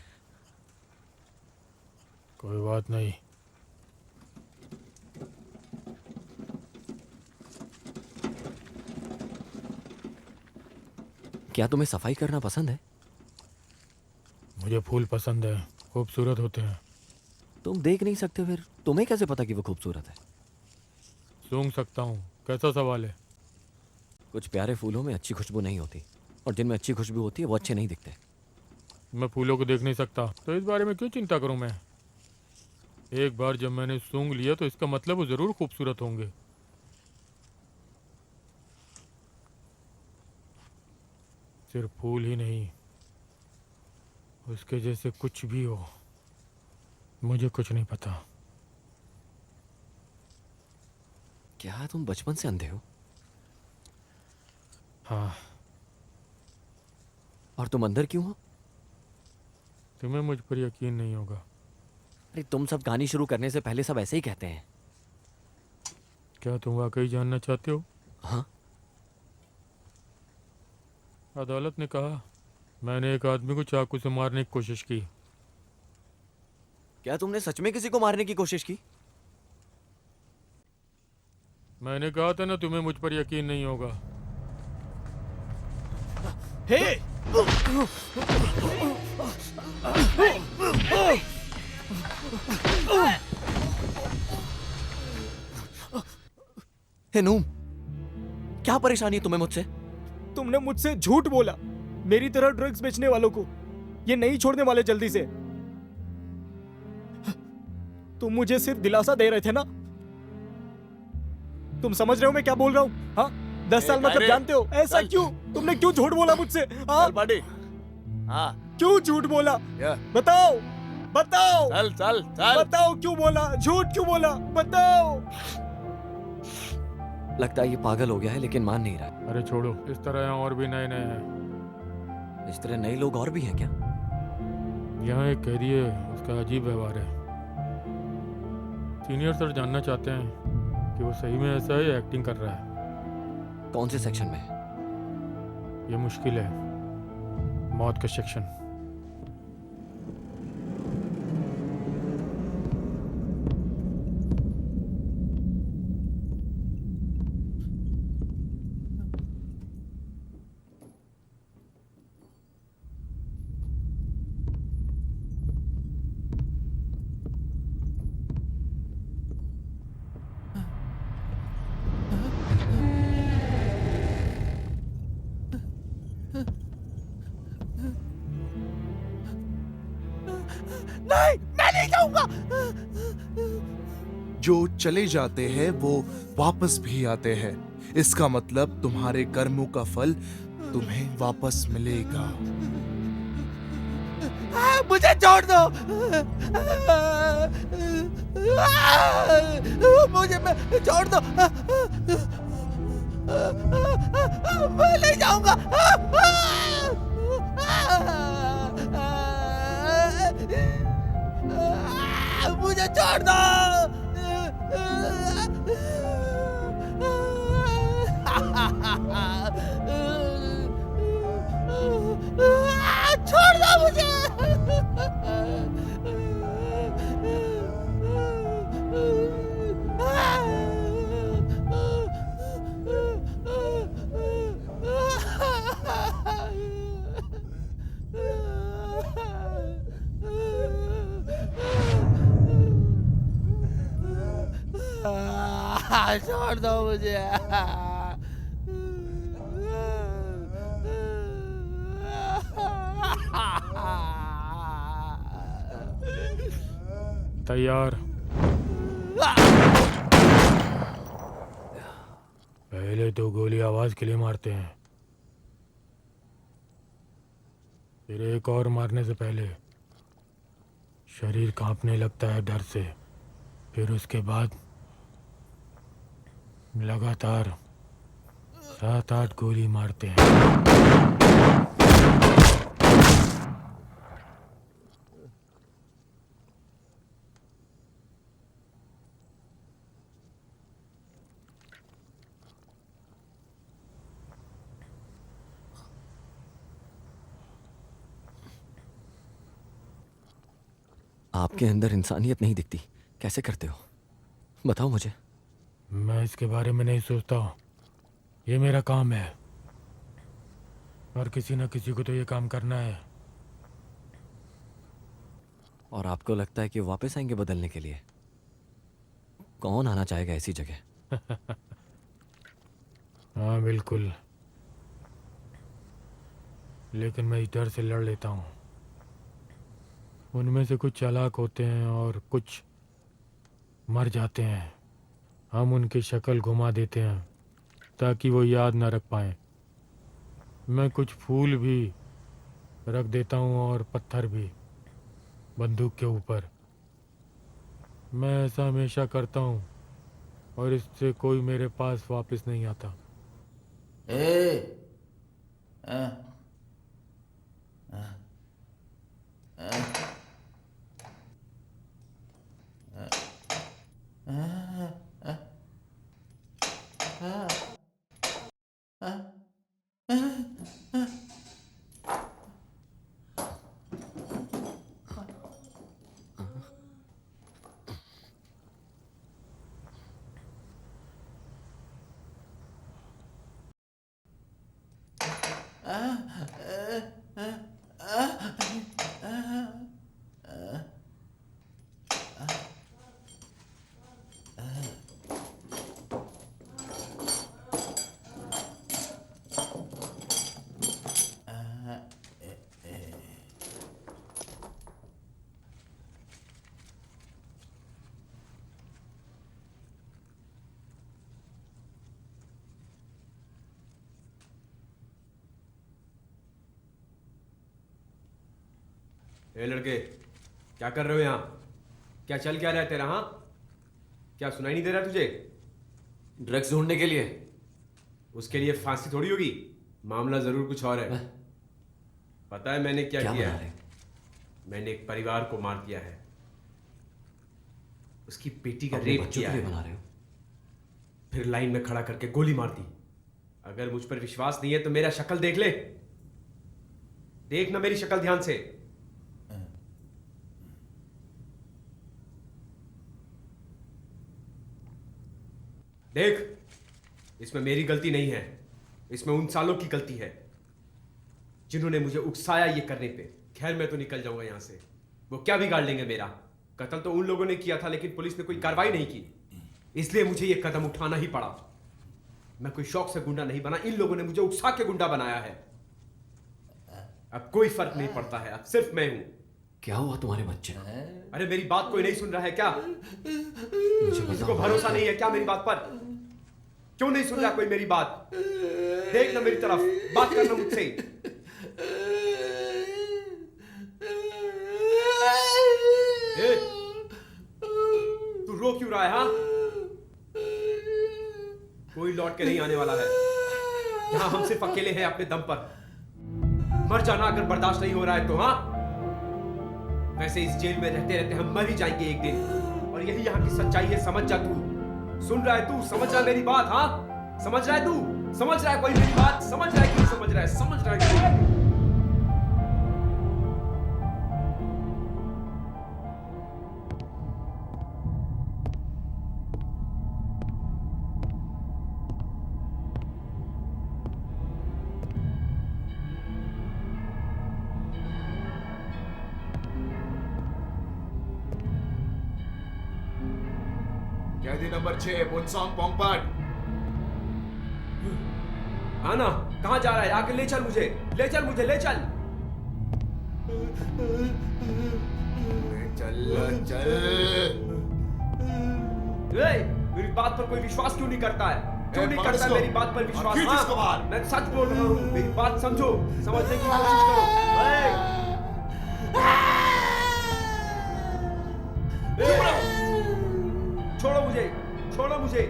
कोई बात नहीं। क्या तुम्हें सफाई करना पसंद है? मुझे फूल पसंद है, खूबसूरत होते हैं। तुम देख नहीं सकते, फिर तुम्हें कैसे पता कि वो खूबसूरत है? सूंघ सकता हूँ। कैसा सवाल है? कुछ प्यारे फूलों में अच्छी खुशबू नहीं होती, और जिनमें अच्छी खुशबू होती है वो अच्छे नहीं दिखते। मैं फूलों को देख नहीं सकता, तो इस बारे में क्यों चिंता करूं मैं? एक बार जब मैंने सूंघ लिया तो इसका मतलब वो जरूर खूबसूरत होंगे। सिर्फ फूल ही नहीं, उसके जैसे कुछ भी हो, मुझे कुछ नहीं पता। क्या तुम बचपन से अंधे हो? हाँ। और तुम अंदर क्यों हो? तुम्हें मुझ पर यकीन नहीं होगा। अरे तुम सब कहानी शुरू करने से पहले सब ऐसे ही कहते हैं। क्या तुम वाकई जानना चाहते हो? हाँ। अदालत ने कहा मैंने एक आदमी को चाकू से मारने की कोशिश की। क्या तुमने सच में किसी को मारने की कोशिश की? मैंने कहा था ना तुम्हें मुझ पर यकीन नहीं होगा। हे! हे नूम, क्या परेशानी है तुम्हें मुझसे? तुमने मुझसे झूठ बोला, मेरी तरह ड्रग्स बेचने वालों को। ये नहीं छोड़ने वाले जल्दी से। तुम मुझे सिर्फ दिलासा दे रहे थे ना? तुम समझ रहे हो मैं क्या बोल रहा हूँ? हाँ, 10 साल मतलब जानते हो? ऐसा क्यों? तुमने क्यों झूठ बोला मुझसे? हाँ, क्यों झूठ बोला? बताओ, बताओ। चल चल चल। बताओ क्यों बोला? झूठ क्यों बोला? बताओ। लगता है ये पागल हो गया है, लेकिन मान नहीं रहा है। अरे छोड़ो, इस तरह यहाँ और भी नए हैं। इस तरह नए लोग और भी हैं क्या? यहाँ एक कैदी है, उसका अजीब व्यवहार है। सीनियर सर जानना चाहते हैं कि वो सही में ऐसा है या एक्टिंग कर रहा है। कौन से सेक्शन में है? ये मुश्किल है, मौत का सेक्शन। नहीं, मैं नहीं जाऊंगा। जो चले जाते हैं वो वापस भी आते हैं। इसका मतलब तुम्हारे कर्मों का फल तुम्हें वापस मिलेगा। मुझे छोड़ दो। मुझे छोड़ दो। मैं नहीं जाऊंगा। मुझे छोड़ दो। छोड़ दो मुझे। छोड़ दो मुझे। तैयार। पहले तो गोली आवाज के लिए मारते हैं, फिर एक और मारने से पहले शरीर कांपने लगता है डर से, फिर उसके बाद लगातार 7-8 गोली मारते हैं। आपके अंदर इंसानियत नहीं दिखती, कैसे करते हो? बताओ मुझे। मैं इसके बारे में नहीं सोचता हूँ, ये मेरा काम है और किसी न किसी को तो ये काम करना है। और आपको लगता है कि वापस आएंगे बदलने के लिए? कौन आना चाहेगा ऐसी जगह? हाँ बिल्कुल, लेकिन मैं इस डर से लड़ लेता हूँ। उनमें से कुछ चालाक होते हैं और कुछ मर जाते हैं। हम उनकी शक्ल घुमा देते हैं ताकि वो याद ना रख पाएं। मैं कुछ फूल भी रख देता हूँ और पत्थर भी बंदूक के ऊपर। मैं ऐसा हमेशा करता हूँ और इससे कोई मेरे पास वापस नहीं आता। ए लड़के, क्या कर रहे हो यहाँ? क्या चल क्या रहा है तेरा? हाँ, क्या सुनाई नहीं दे रहा तुझे? ड्रग्स ढूंढने के लिए। उसके लिए फांसी थोड़ी होगी, मामला जरूर कुछ और है। पता है मैंने क्या किया है? मैंने एक परिवार को मार दिया है, उसकी बेटी का रेप किया है, बना रहे हो? फिर लाइन में खड़ा करके गोली मार दी। अगर मुझ पर विश्वास नहीं है तो मेरा शक्ल देख ले, देख ना मेरी शक्ल ध्यान से। देख, इसमें मेरी गलती नहीं है, इसमें उन सालों की गलती है जिन्होंने मुझे उकसाया ये करने पे। खैर मैं तो निकल जाऊंगा यहां से, वो क्या बिगाड़ लेंगे मेरा? कत्ल तो उन लोगों ने किया था लेकिन पुलिस ने कोई कार्रवाई नहीं की, इसलिए मुझे ये कदम उठाना ही पड़ा। मैं कोई शौक से गुंडा नहीं बना, इन लोगों ने मुझे उकसा के गुंडा बनाया है। अब कोई फर्क नहीं पड़ता है, अब सिर्फ मैं हूं। क्या हुआ तुम्हारे बच्चे? अरे मेरी बात कोई नहीं सुन रहा है क्या? किसी को भरोसा नहीं है क्या मेरी बात पर? क्यों नहीं सुन रहा कोई मेरी बात? देख ना मेरी तरफ, बात करना मुझसे। तू रो क्यों रहा है? हाँ, कोई लौट के नहीं आने वाला है, यहां हम सिर्फ अकेले हैं अपने दम पर। मर जाना अगर बर्दाश्त नहीं हो रहा है तो। हाँ, वैसे इस जेल में रहते रहते हम मर ही जाएंगे एक दिन, और यही यहाँ की सच्चाई है। समझ जा तू, सुन रहा है तू? समझ रहा है मेरी बात? हाँ, समझ रहा है तू? समझ रहा है कोई मेरी बात? समझ रहा है कि नहीं समझ रहा है? समझ रहा है? कैदी नंबर 6 पुनसोंग पोंगपट। आना, कहाँ जा रहा है? आके ले चल मुझे, ले चल मुझे, ले चल। चल। मेरी बात पर कोई विश्वास क्यों नहीं करता है? क्यों नहीं करता मेरी बात पर विश्वास? हाँ, मैं सच बोल रहा हूँ, मेरी बात समझो, समझने की कोशिश करो। छोड़ो मुझे, छोड़ो मुझे।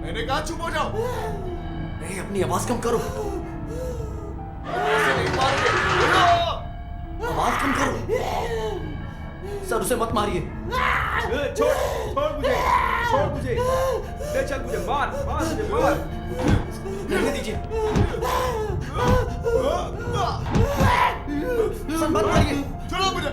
मैंने कहा चुप हो जाओ। नहीं, अपनी आवाज कम करो। आवाज कम करो। सर, उसे मत मारिए। छोड़ मुझे, ले चल मुझे, मार मुझे, मार। रहने दीजिए। सर, मत मारिए। छोड़ो मुझे।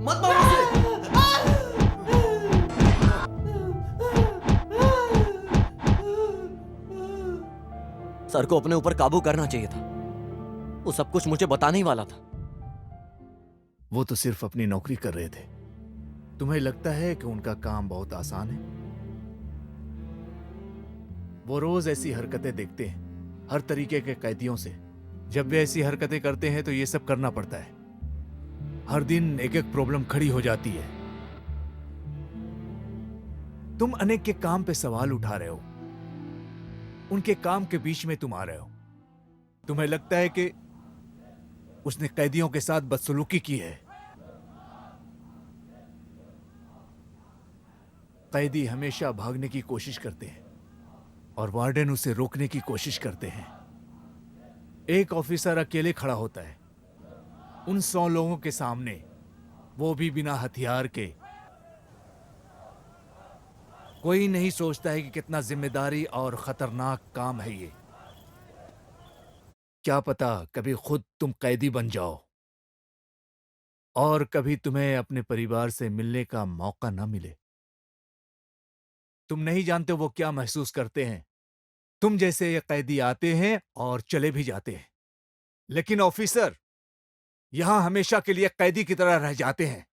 मत मारो उसे। सर को अपने ऊपर काबू करना चाहिए था। वो सब कुछ मुझे बताने ही वाला था। वो तो सिर्फ अपनी नौकरी कर रहे थे। तुम्हें लगता है कि उनका काम बहुत आसान है? वो रोज ऐसी हरकतें देखते हैं हर तरीके के कैदियों से। जब वे ऐसी हरकतें करते हैं तो ये सब करना पड़ता है। हर दिन एक एक प्रॉब्लम खड़ी हो जाती है। तुम अनेक के काम पे सवाल उठा रहे हो, उनके काम के बीच में तुम आ रहे हो। तुम्हें लगता है कि उसने कैदियों के साथ बदसलूकी की है। कैदी हमेशा भागने की कोशिश करते हैं और वार्डन उसे रोकने की कोशिश करते हैं। एक ऑफिसर अकेले खड़ा होता है उन 100 लोगों के सामने, वो भी बिना हथियार के। कोई नहीं सोचता है कि कितना जिम्मेदारी और खतरनाक काम है ये। क्या पता कभी खुद तुम कैदी बन जाओ और कभी तुम्हें अपने परिवार से मिलने का मौका न मिले। तुम नहीं जानते वो क्या महसूस करते हैं। तुम जैसे ये कैदी आते हैं और चले भी जाते हैं, लेकिन ऑफिसर यहां हमेशा के लिए कैदी की तरह रह जाते हैं।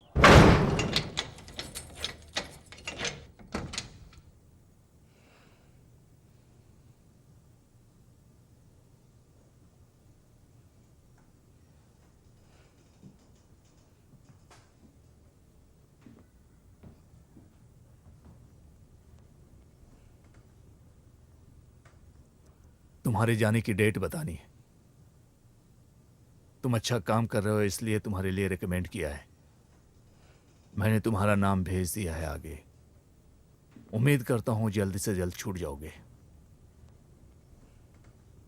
तुम्हारे जाने की डेट बतानी है। तुम अच्छा काम कर रहे हो इसलिए तुम्हारे लिए रिकमेंड किया है। मैंने तुम्हारा नाम भेज दिया है आगे। उम्मीद करता हूं जल्द से जल्द छूट जाओगे।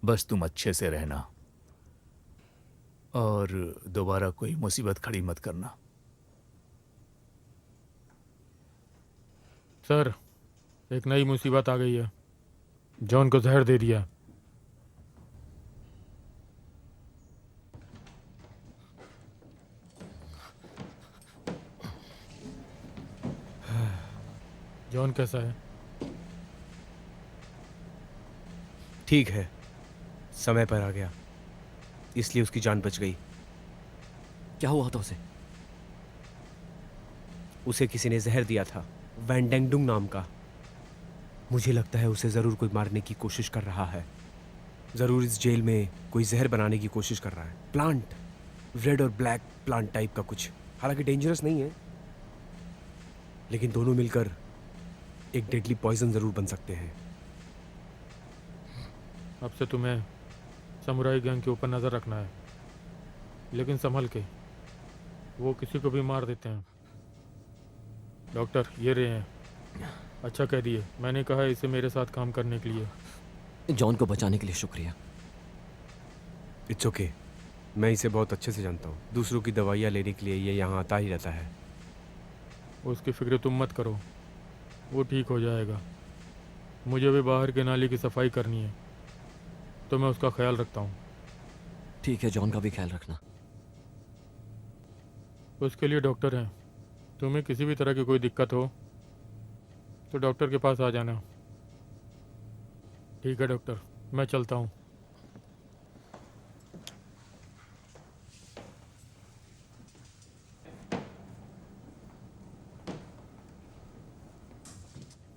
बस तुम अच्छे से रहना और दोबारा कोई मुसीबत खड़ी मत करना। सर, एक नई मुसीबत आ गई है। जॉन को जहर दे दिया। जॉन कैसा है? ठीक है, समय पर आ गया, इसलिए उसकी जान बच गई। क्या हुआ था उसे? उसे किसी ने जहर दिया था, वैन डेंगडुंग नाम का। मुझे लगता है उसे जरूर कोई मारने की कोशिश कर रहा है। जरूर इस जेल में कोई जहर बनाने की कोशिश कर रहा है। प्लांट, रेड और ब्लैक प्लांट टाइप का कुछ। हालांकि डेंजरस नहीं है, लेकिन दोनों मिलकर एक डेडली पॉइजन जरूर बन सकते हैं। अब से तुम्हें समुराई गैंग के ऊपर नजर रखना है, लेकिन संभल के। वो किसी को भी मार देते हैं। डॉक्टर, ये रहे हैं। अच्छा कह दिए, मैंने कहा इसे मेरे साथ काम करने के लिए। जॉन को बचाने के लिए शुक्रिया। इट्स ओके, मैं इसे बहुत अच्छे से जानता हूँ। दूसरों की दवाइयाँ लेने के लिए ये यहाँ आता ही रहता है। उसकी फिक्र तुम मत करो, वो ठीक हो जाएगा। मुझे भी बाहर के नाली की सफाई करनी है, तो मैं उसका ख्याल रखता हूँ। ठीक है, जॉन का भी ख्याल रखना। उसके लिए डॉक्टर हैं। तुम्हें किसी भी तरह की कोई दिक्कत हो तो डॉक्टर के पास आ जाना। ठीक है डॉक्टर, मैं चलता हूँ।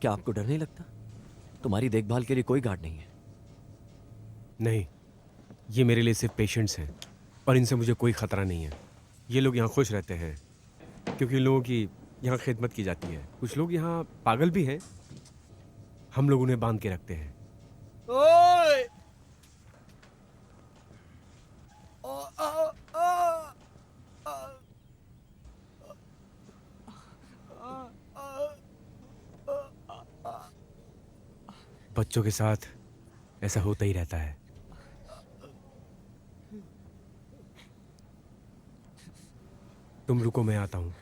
क्या आपको डर नहीं लगता? तुम्हारी देखभाल के लिए कोई गार्ड नहीं है। नहीं, ये मेरे लिए सिर्फ पेशेंट्स हैं और इनसे मुझे कोई खतरा नहीं है। ये लोग यहाँ खुश रहते हैं क्योंकि इन लोगों की यहाँ खिदमत की जाती है। कुछ लोग यहाँ पागल भी हैं, हम लोग उन्हें बांध के रखते हैं। ओए! बच्चों के साथ ऐसा होता ही रहता है। तुम रुको, मैं आता हूँ।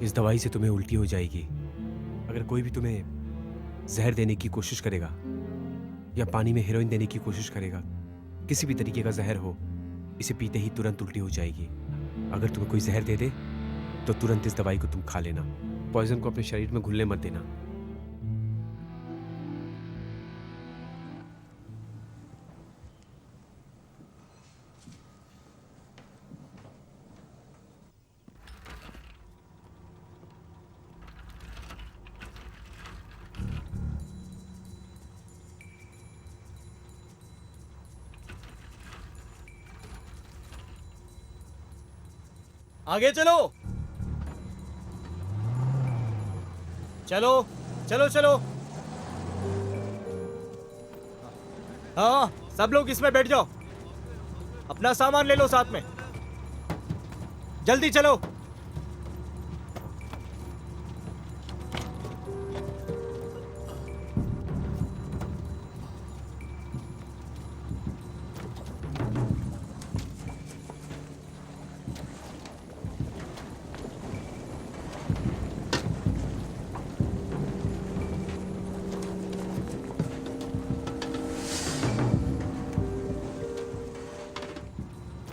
इस दवाई से तुम्हें उल्टी हो जाएगी। अगर कोई भी तुम्हें जहर देने की कोशिश करेगा या पानी में हेरोइन देने की कोशिश करेगा, किसी भी तरीके का जहर हो, इसे पीते ही तुरंत उल्टी हो जाएगी। अगर तुम्हें कोई जहर दे दे तो तुरंत इस दवाई को तुम खा लेना। पॉइजन को अपने शरीर में घुलने मत देना। आगे चलो, चलो चलो चलो। हाँ, सब लोग इसमें बैठ जाओ। अपना सामान ले लो साथ में। जल्दी चलो।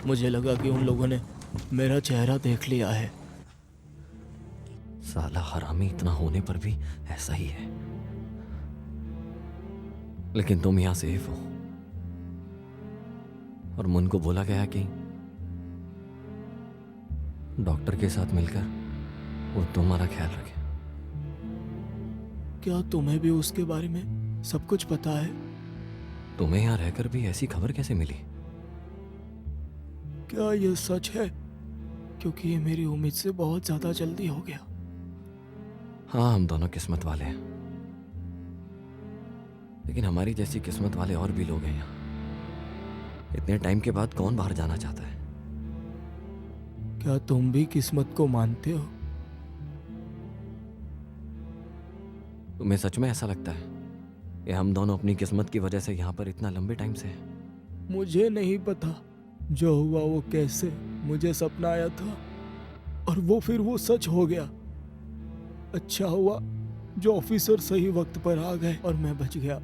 मुझे लगा कि उन लोगों ने मेरा चेहरा देख लिया है। साला हरामी इतना होने पर भी ऐसा ही है। लेकिन तुम यहां सेफ हो और मुन को बोला गया कि डॉक्टर के साथ मिलकर वो तुम्हारा ख्याल रखे। क्या तुम्हें भी उसके बारे में सब कुछ पता है? तुम्हें यहां रहकर भी ऐसी खबर कैसे मिली? क्या ये सच है? क्योंकि ये मेरी उम्मीद से बहुत ज्यादा जल्दी हो गया। हाँ, हम दोनों किस्मत वाले हैं, लेकिन हमारी जैसी किस्मत वाले और भी लोग हैं यहाँ। इतने टाइम के बाद कौन बाहर जाना चाहता है? क्या तुम भी किस्मत को मानते हो? तुम्हें सच में ऐसा लगता है कि हम दोनों अपनी किस्मत की वजह से यहाँ पर इतना लंबे टाइम से हैं? मुझे नहीं पता जो हुआ वो कैसे। मुझे सपना आया था और फिर वो सच हो गया। अच्छा हुआ जो ऑफिसर सही वक्त पर आ गए और मैं बच गया।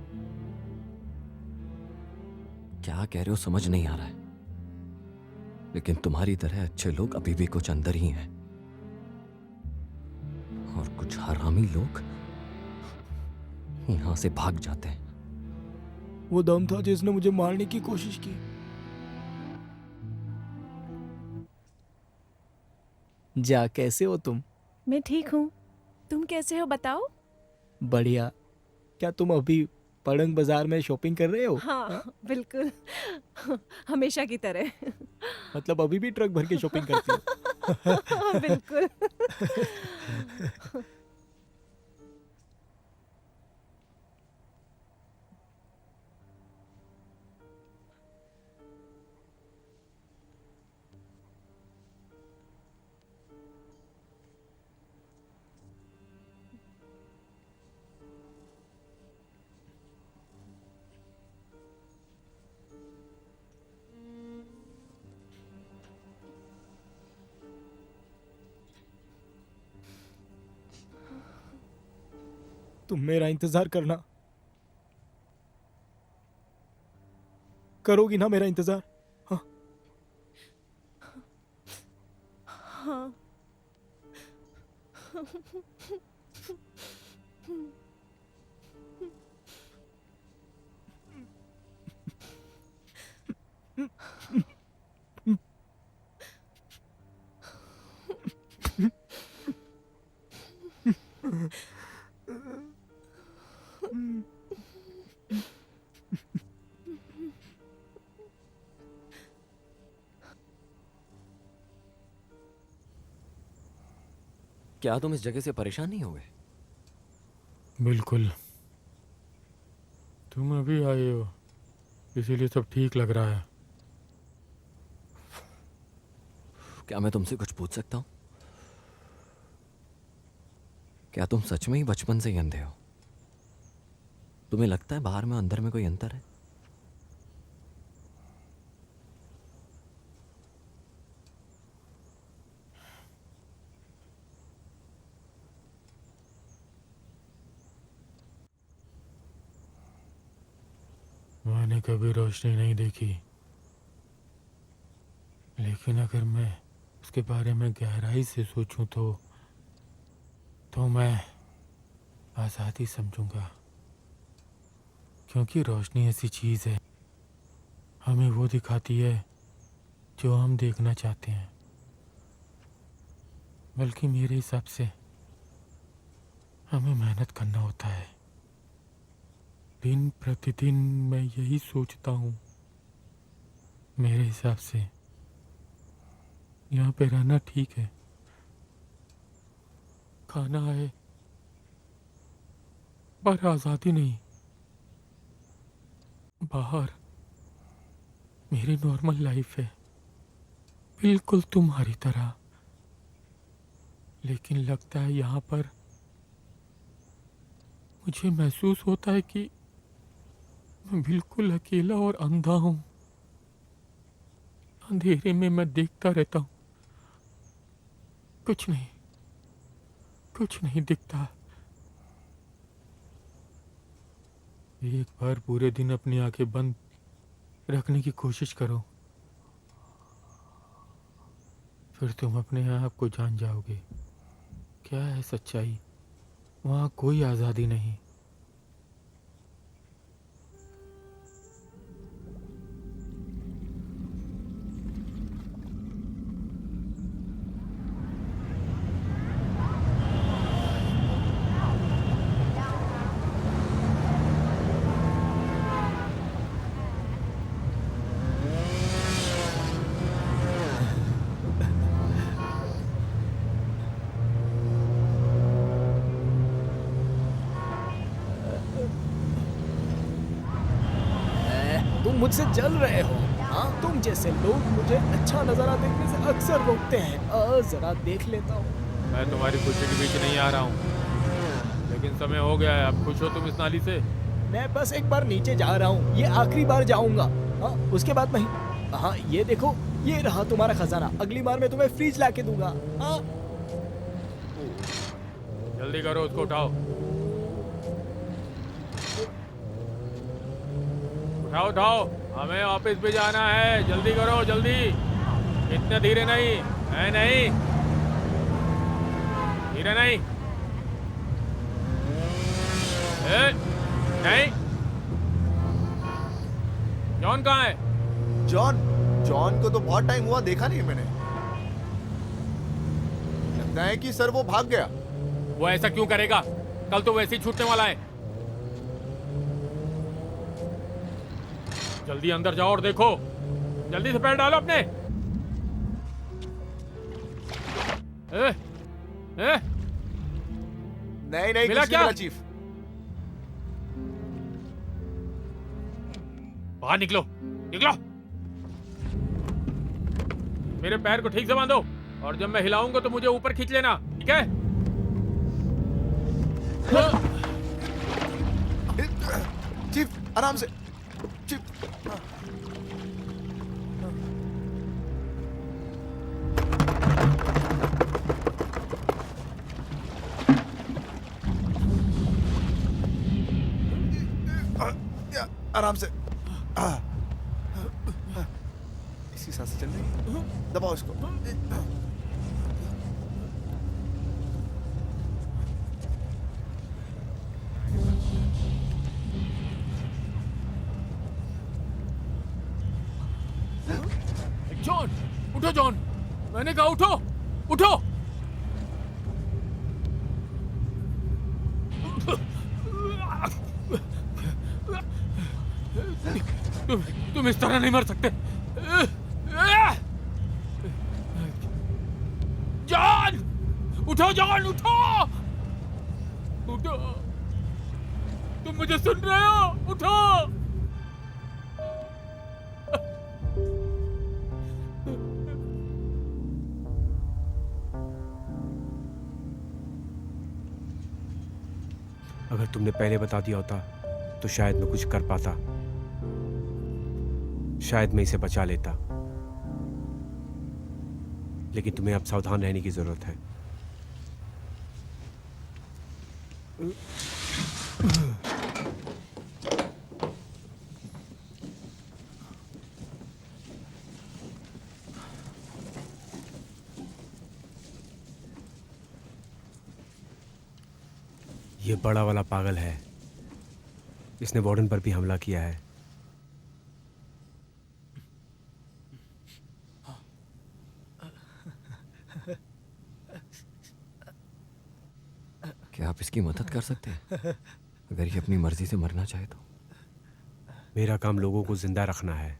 क्या कह रहे हो समझ नहीं आ रहा है, लेकिन तुम्हारी तरह अच्छे लोग अभी भी कुछ अंदर ही हैं और कुछ हरामी लोग यहां से भाग जाते हैं। वो दम था जिसने मुझे मारने की कोशिश की। जा, कैसे हो तुम? मैं ठीक हूँ, तुम कैसे हो बताओ? बढ़िया। क्या तुम अभी पड़ंग बाजार में शॉपिंग कर रहे हो? हाँ, बिल्कुल हमेशा की तरह। मतलब अभी भी ट्रक भर के शॉपिंग करती हो? हाँ, बिल्कुल। तुम मेरा इंतजार करना, करोगी ना मेरा इंतजार? हाँ। क्या तुम इस जगह से परेशान नहीं हो गए? बिल्कुल, तुम अभी आए हो इसीलिए सब ठीक लग रहा है। क्या मैं तुमसे कुछ पूछ सकता हूँ? क्या तुम सच में ही बचपन से ही अंधे हो? तुम्हें लगता है बाहर में अंदर में कोई अंतर है? मैंने कभी रोशनी नहीं देखी, लेकिन अगर मैं उसके बारे में गहराई से सोचूं तो मैं आज़ादी समझूंगा, क्योंकि रोशनी ऐसी चीज़ है, हमें वो दिखाती है जो हम देखना चाहते हैं। बल्कि मेरे हिसाब से हमें मेहनत करना होता है। दिन प्रतिदिन मैं यही सोचता हूँ। मेरे हिसाब से यहाँ पे रहना ठीक है, खाना है, पर आज़ादी नहीं। बाहर मेरी नॉर्मल लाइफ है, बिल्कुल तुम्हारी तरह, लेकिन लगता है यहाँ पर मुझे महसूस होता है कि मैं बिल्कुल अकेला और अंधा हूँ। अंधेरे में मैं देखता रहता हूँ, कुछ नहीं दिखता। एक बार पूरे दिन अपनी आंखें बंद रखने की कोशिश करो, फिर तुम अपने आप को जान जाओगे। क्या है सच्चाई? वहाँ कोई आज़ादी नहीं। तुम मुझसे जल रहे हो? हाँ, तुम जैसे लोग मुझे अच्छा नजारा देखने से अक्सर रोकते हैं। जरा देख लेता हूँ। मैं तुम्हारी खुशी के बीच नहीं आ रहा हूँ, लेकिन समय हो गया है। अब खुश हो तुम इस नाली से? मैं बस एक बार नीचे जा रहा हूँ, ये आखिरी बार जाऊंगा। हाँ, उसके बाद नहीं। हाँ, ये देखो, ये रहा तुम्हारा खजाना। अगली बार मैं तुम्हें फ्रिज ला के दूंगा। हाँ, जल्दी करो, उसको उठाओ। उठाओ, हमें ऑफिस भी जाना है। जल्दी करो, जल्दी। इतने धीरे नहीं है, नहीं धीरे नहीं। नहीं। जॉन कहाँ है? जॉन को तो बहुत टाइम हुआ, देखा नहीं मैंने। लगता है कि सर वो भाग गया। वो ऐसा क्यों करेगा? कल तो वैसे ही छूटने वाला है। जल्दी अंदर जाओ और देखो। जल्दी से पैर डालो अपने। नहीं मिला कुछ क्या? नहीं मिला चीफ। बाहर निकलो। मेरे पैर को ठीक से बांधो, और जब मैं हिलाऊंगा तो मुझे ऊपर खींच लेना, ठीक है? चीफ आराम से। चीफ आराम से। ऐसी सांसें चल रही हैं। दबाओ इसको। जॉन, उठो जॉन, मैंने कहा उठो, उठो। तुम इस तरह नहीं मर सकते। जॉन, उठो जॉन, उठो, उठो। तुम मुझे सुन रहे हो? उठो। अगर तुमने पहले बता दिया होता तो शायद मैं कुछ कर पाता, शायद मैं इसे बचा लेता। लेकिन तुम्हें अब सावधान रहने की जरूरत है। ये बड़ा वाला पागल है, इसने वार्डन पर भी हमला किया है। क्या आप इसकी मदद कर सकते हैं? अगर ये अपनी मर्जी से मरना चाहे तो। मेरा काम लोगों को जिंदा रखना है,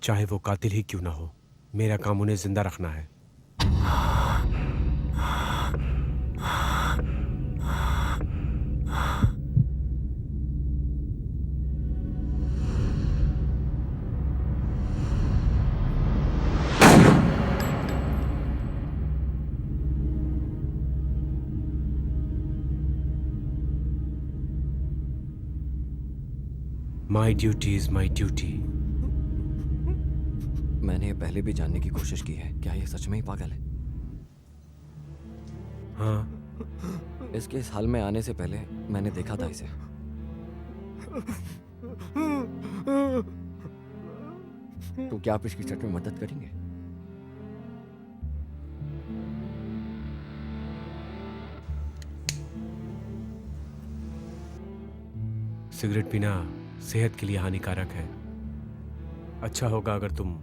चाहे वो कातिल ही क्यों ना हो। मेरा काम उन्हें जिंदा रखना है। My duty is my duty. मैंने ये पहले भी जानने की कोशिश की है, क्या ये सच में ही पागल है? हाँ। इसके इस हाल में आने से पहले मैंने देखा था इसे। तो क्या आप इसकी सच में मदद करेंगे? सिगरेट पीना सेहत के लिए हानिकारक है। अच्छा होगा अगर तुम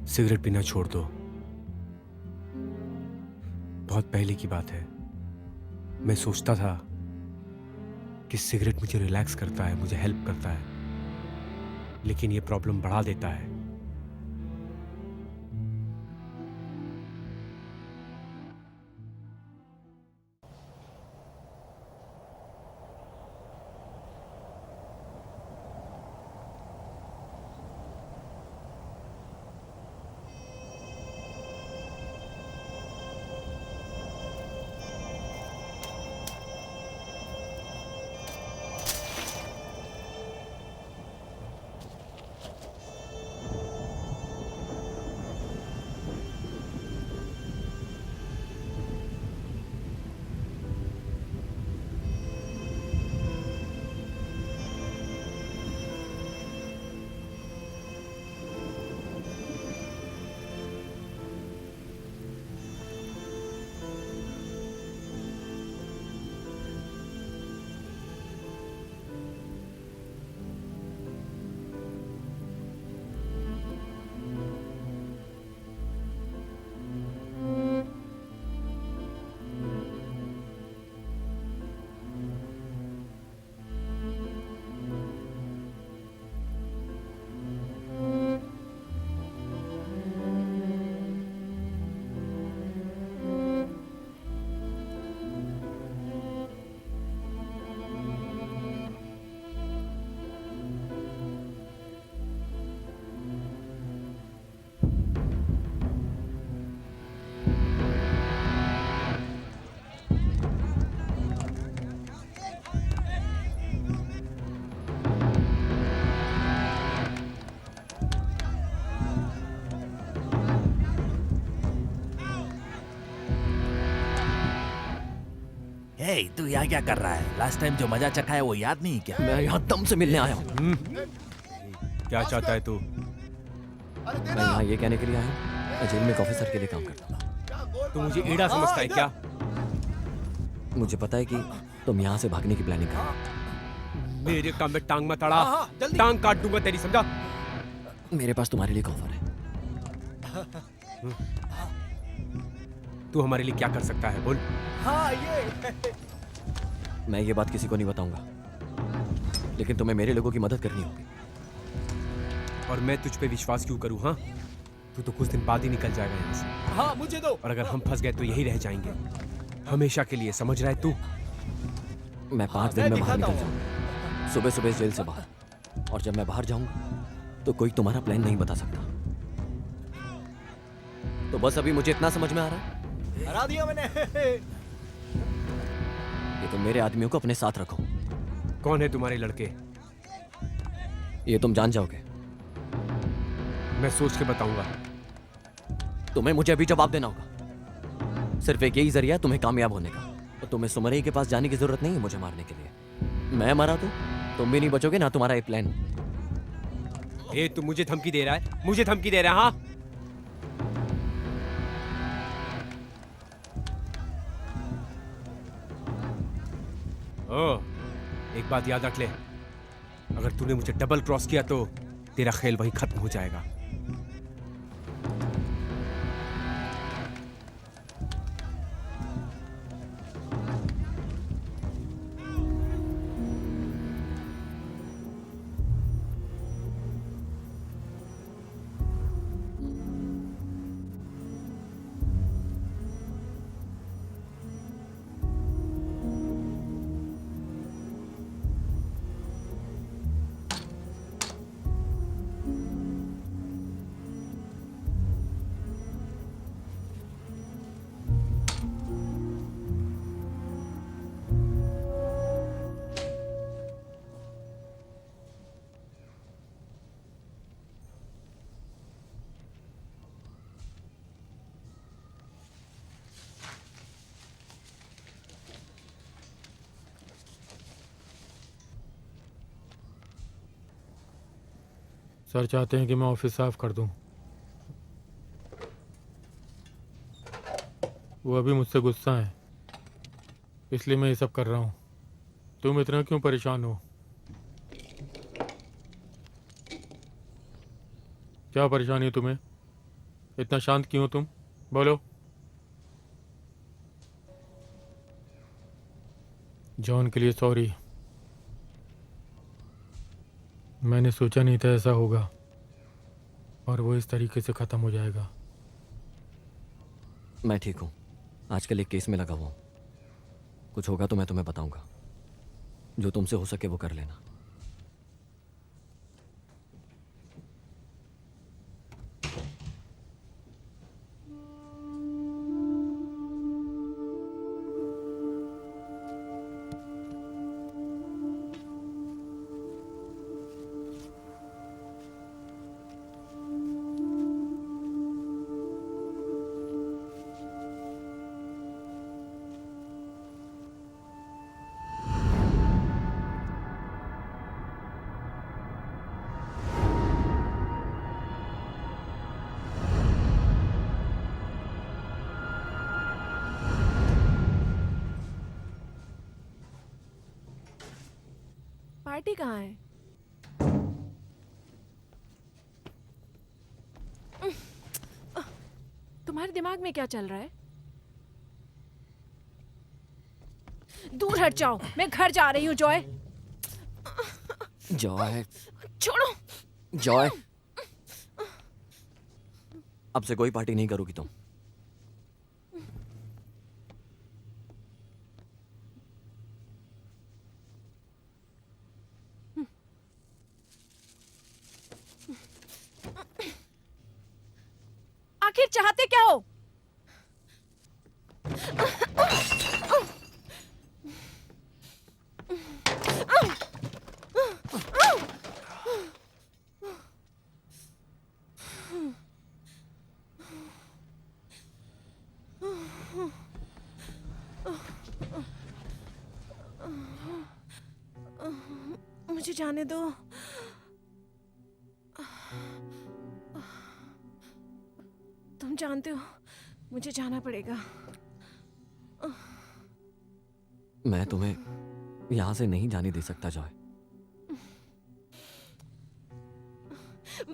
सिगरेट पीना छोड़ दो। बहुत पहले की बात है, मैं सोचता था कि सिगरेट मुझे रिलैक्स करता है, मुझे हेल्प करता है, लेकिन ये प्रॉब्लम बढ़ा देता है। हे, तू यहाँ क्या कर रहा है? लास्ट टाइम जो मजा चखा है वो याद नहीं क्या? मैं यहाँ दम से मिलने आया हूँ। क्या चाहता है तू? मैं यहाँ ये कहने के लिए आया हूँ मैं जेल में एक ऑफिसर के लिए काम करता हूँ। तू मुझे एड़ा समझता है क्या? मुझे पता है कि तुम यहाँ से भागने की प्लानिंग कर रहे हो। मेरे काम में टांग मत अड़ा, टांग काट दूंगा तेरी, समझा? मेरे पास तुम्हारे लिए एक ऑफर है। तू हमारे लिए क्या कर सकता है, बोल। हाँ ये मैं ये बात किसी को नहीं बताऊंगा, लेकिन तुम्हें मेरे लोगों की मदद करनी होगी। और मैं तुझ पे विश्वास क्यों करूं? हाँ, तू तो कुछ दिन बाद ही निकल जाएगा यहाँ से। हाँ मुझे दो। और अगर हम फंस गए तो यही रह जाएंगे हमेशा के लिए, समझ रहा है तू? मैं 5 दिन में बाहर निकल जाऊंगा, सुबह सुबह जेल से बाहर। और जब मैं बाहर जाऊंगा तो कोई तुम्हारा प्लान नहीं बता सकता। तो बस अभी मुझे इतना समझ में आ रहा है, हरा दिया मैंने। ये तुम मेरे आदमियों को अपने साथ रखो। कौन है तुम्हारे लड़के? ये तुम जान जाओगे। मैं सोच के बताऊंगा। तुम्हें मुझे अभी जवाब देना होगा। सिर्फ एक यही जरिया तुम्हें कामयाब होने का। तो तुम्हें सुमरई के पास जाने की जरूरत नहीं है मुझे मारने के लिए। मैं मरा तो तुम भी नहीं बचोगे, ना तुम्हारा ये प्लान। ए, तू मुझे धमकी दे रहा है? मुझे धमकी दे रहा है? हाँ, ओ, एक बात याद रख ले, अगर तूने मुझे डबल क्रॉस किया तो तेरा खेल वहीं खत्म हो जाएगा। सर चाहते हैं कि मैं ऑफिस साफ कर दूं। वो अभी मुझसे गुस्सा है, इसलिए मैं ये सब कर रहा हूं। तुम इतना क्यों परेशान हो? क्या परेशानी है तुम्हें? इतना शांत क्यों हो तुम? बोलो। जॉन के लिए सॉरी। मैंने सोचा नहीं था ऐसा होगा और वो इस तरीके से ख़त्म हो जाएगा। मैं ठीक हूँ, आजकल एक केस में लगा हुआ हूँ। कुछ होगा तो मैं तुम्हें बताऊंगा। जो तुमसे हो सके वो कर लेना। पार्टी कहाँ है? तुम्हारे दिमाग में क्या चल रहा है? दूर हट जाओ, मैं घर जा रही हूँ। जॉय, जॉय, छोड़ो। जॉय, अब से कोई पार्टी नहीं करोगी तुम। आखिर चाहते क्या हो? मुझे जाने दो। तुम जानते हो मुझे जाना पड़ेगा। मैं तुम्हें यहां से नहीं जाने दे सकता जॉय।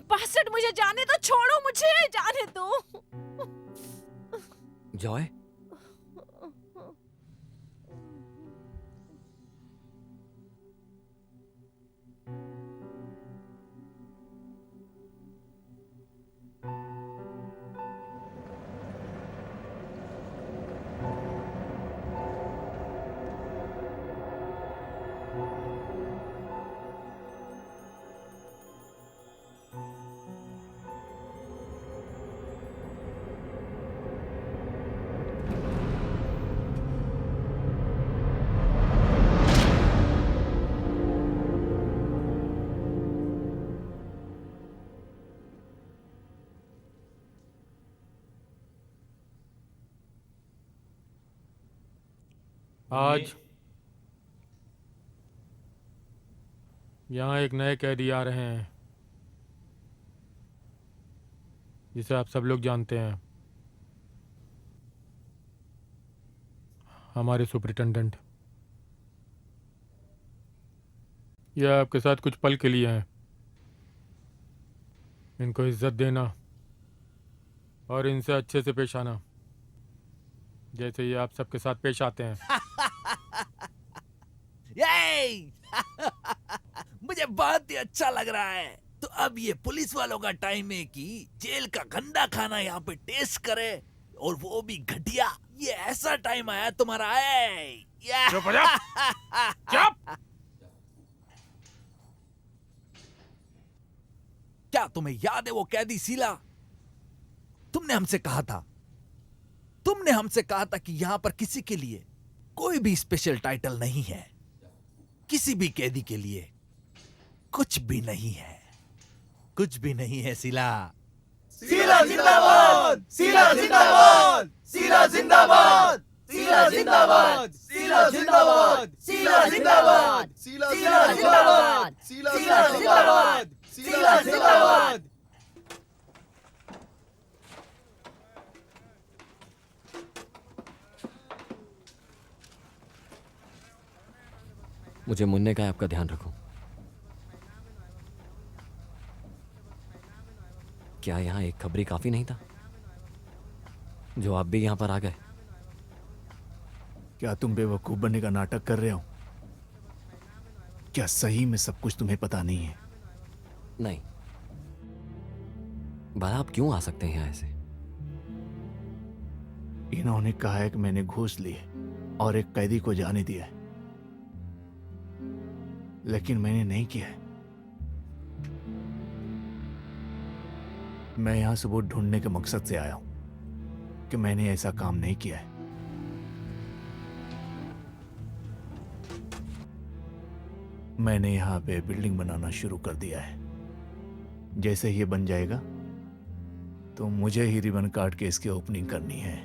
बासठ, मुझे जाने दो, छोड़ो मुझे, जाने दो। जॉय, आज यहाँ एक नए कैदी आ रहे हैं जिसे आप सब लोग जानते हैं, हमारे सुपरिटेंडेंट। यह आपके साथ कुछ पल के लिए हैं। इनको इज्जत देना और इनसे अच्छे से पेश आना, जैसे ये आप सबके साथ पेश आते हैं। मुझे बहुत ही अच्छा लग रहा है। तो अब ये पुलिस वालों का टाइम है कि जेल का गंदा खाना यहाँ पे टेस्ट करे, और वो भी घटिया। ये ऐसा टाइम आया तुम्हारा है। चुप हो जा। चुप। क्या तुम्हें याद है वो कैदी शीला? तुमने हमसे कहा था कि यहाँ पर किसी के लिए कोई भी स्पेशल टाइटल नहीं है, किसी भी कैदी के लिए कुछ भी नहीं है, कुछ भी नहीं है शीला। शीला जिंदाबाद, शीला जिंदाबाद, शीला जिंदाबाद, शीला जिंदाबाद, शीला जिंदाबाद, शीला जिंदाबाद, शीला जिंदाबाद, शीला जिंदाबाद, शीला जिंदाबाद। मुझे मुन्ने का आपका ध्यान रखो। क्या यहाँ एक खबरी काफी नहीं था जो आप भी यहाँ पर आ गए? क्या तुम बेवकूफ बनने का नाटक कर रहे हो? क्या सही में सब कुछ तुम्हें पता नहीं है? नहीं। भला आप क्यों आ सकते हैं यहाँ ऐसे? इन्होंने कहा है कि मैंने घूस ली है और एक कैदी को जाने दिया है, लेकिन मैंने नहीं किया है। मैं यहां सबूत ढूंढने के मकसद से आया हूं कि मैंने ऐसा काम नहीं किया है। मैंने यहां पे बिल्डिंग बनाना शुरू कर दिया है। जैसे ये बन जाएगा तो मुझे ही रिबन काट के इसकी ओपनिंग करनी है।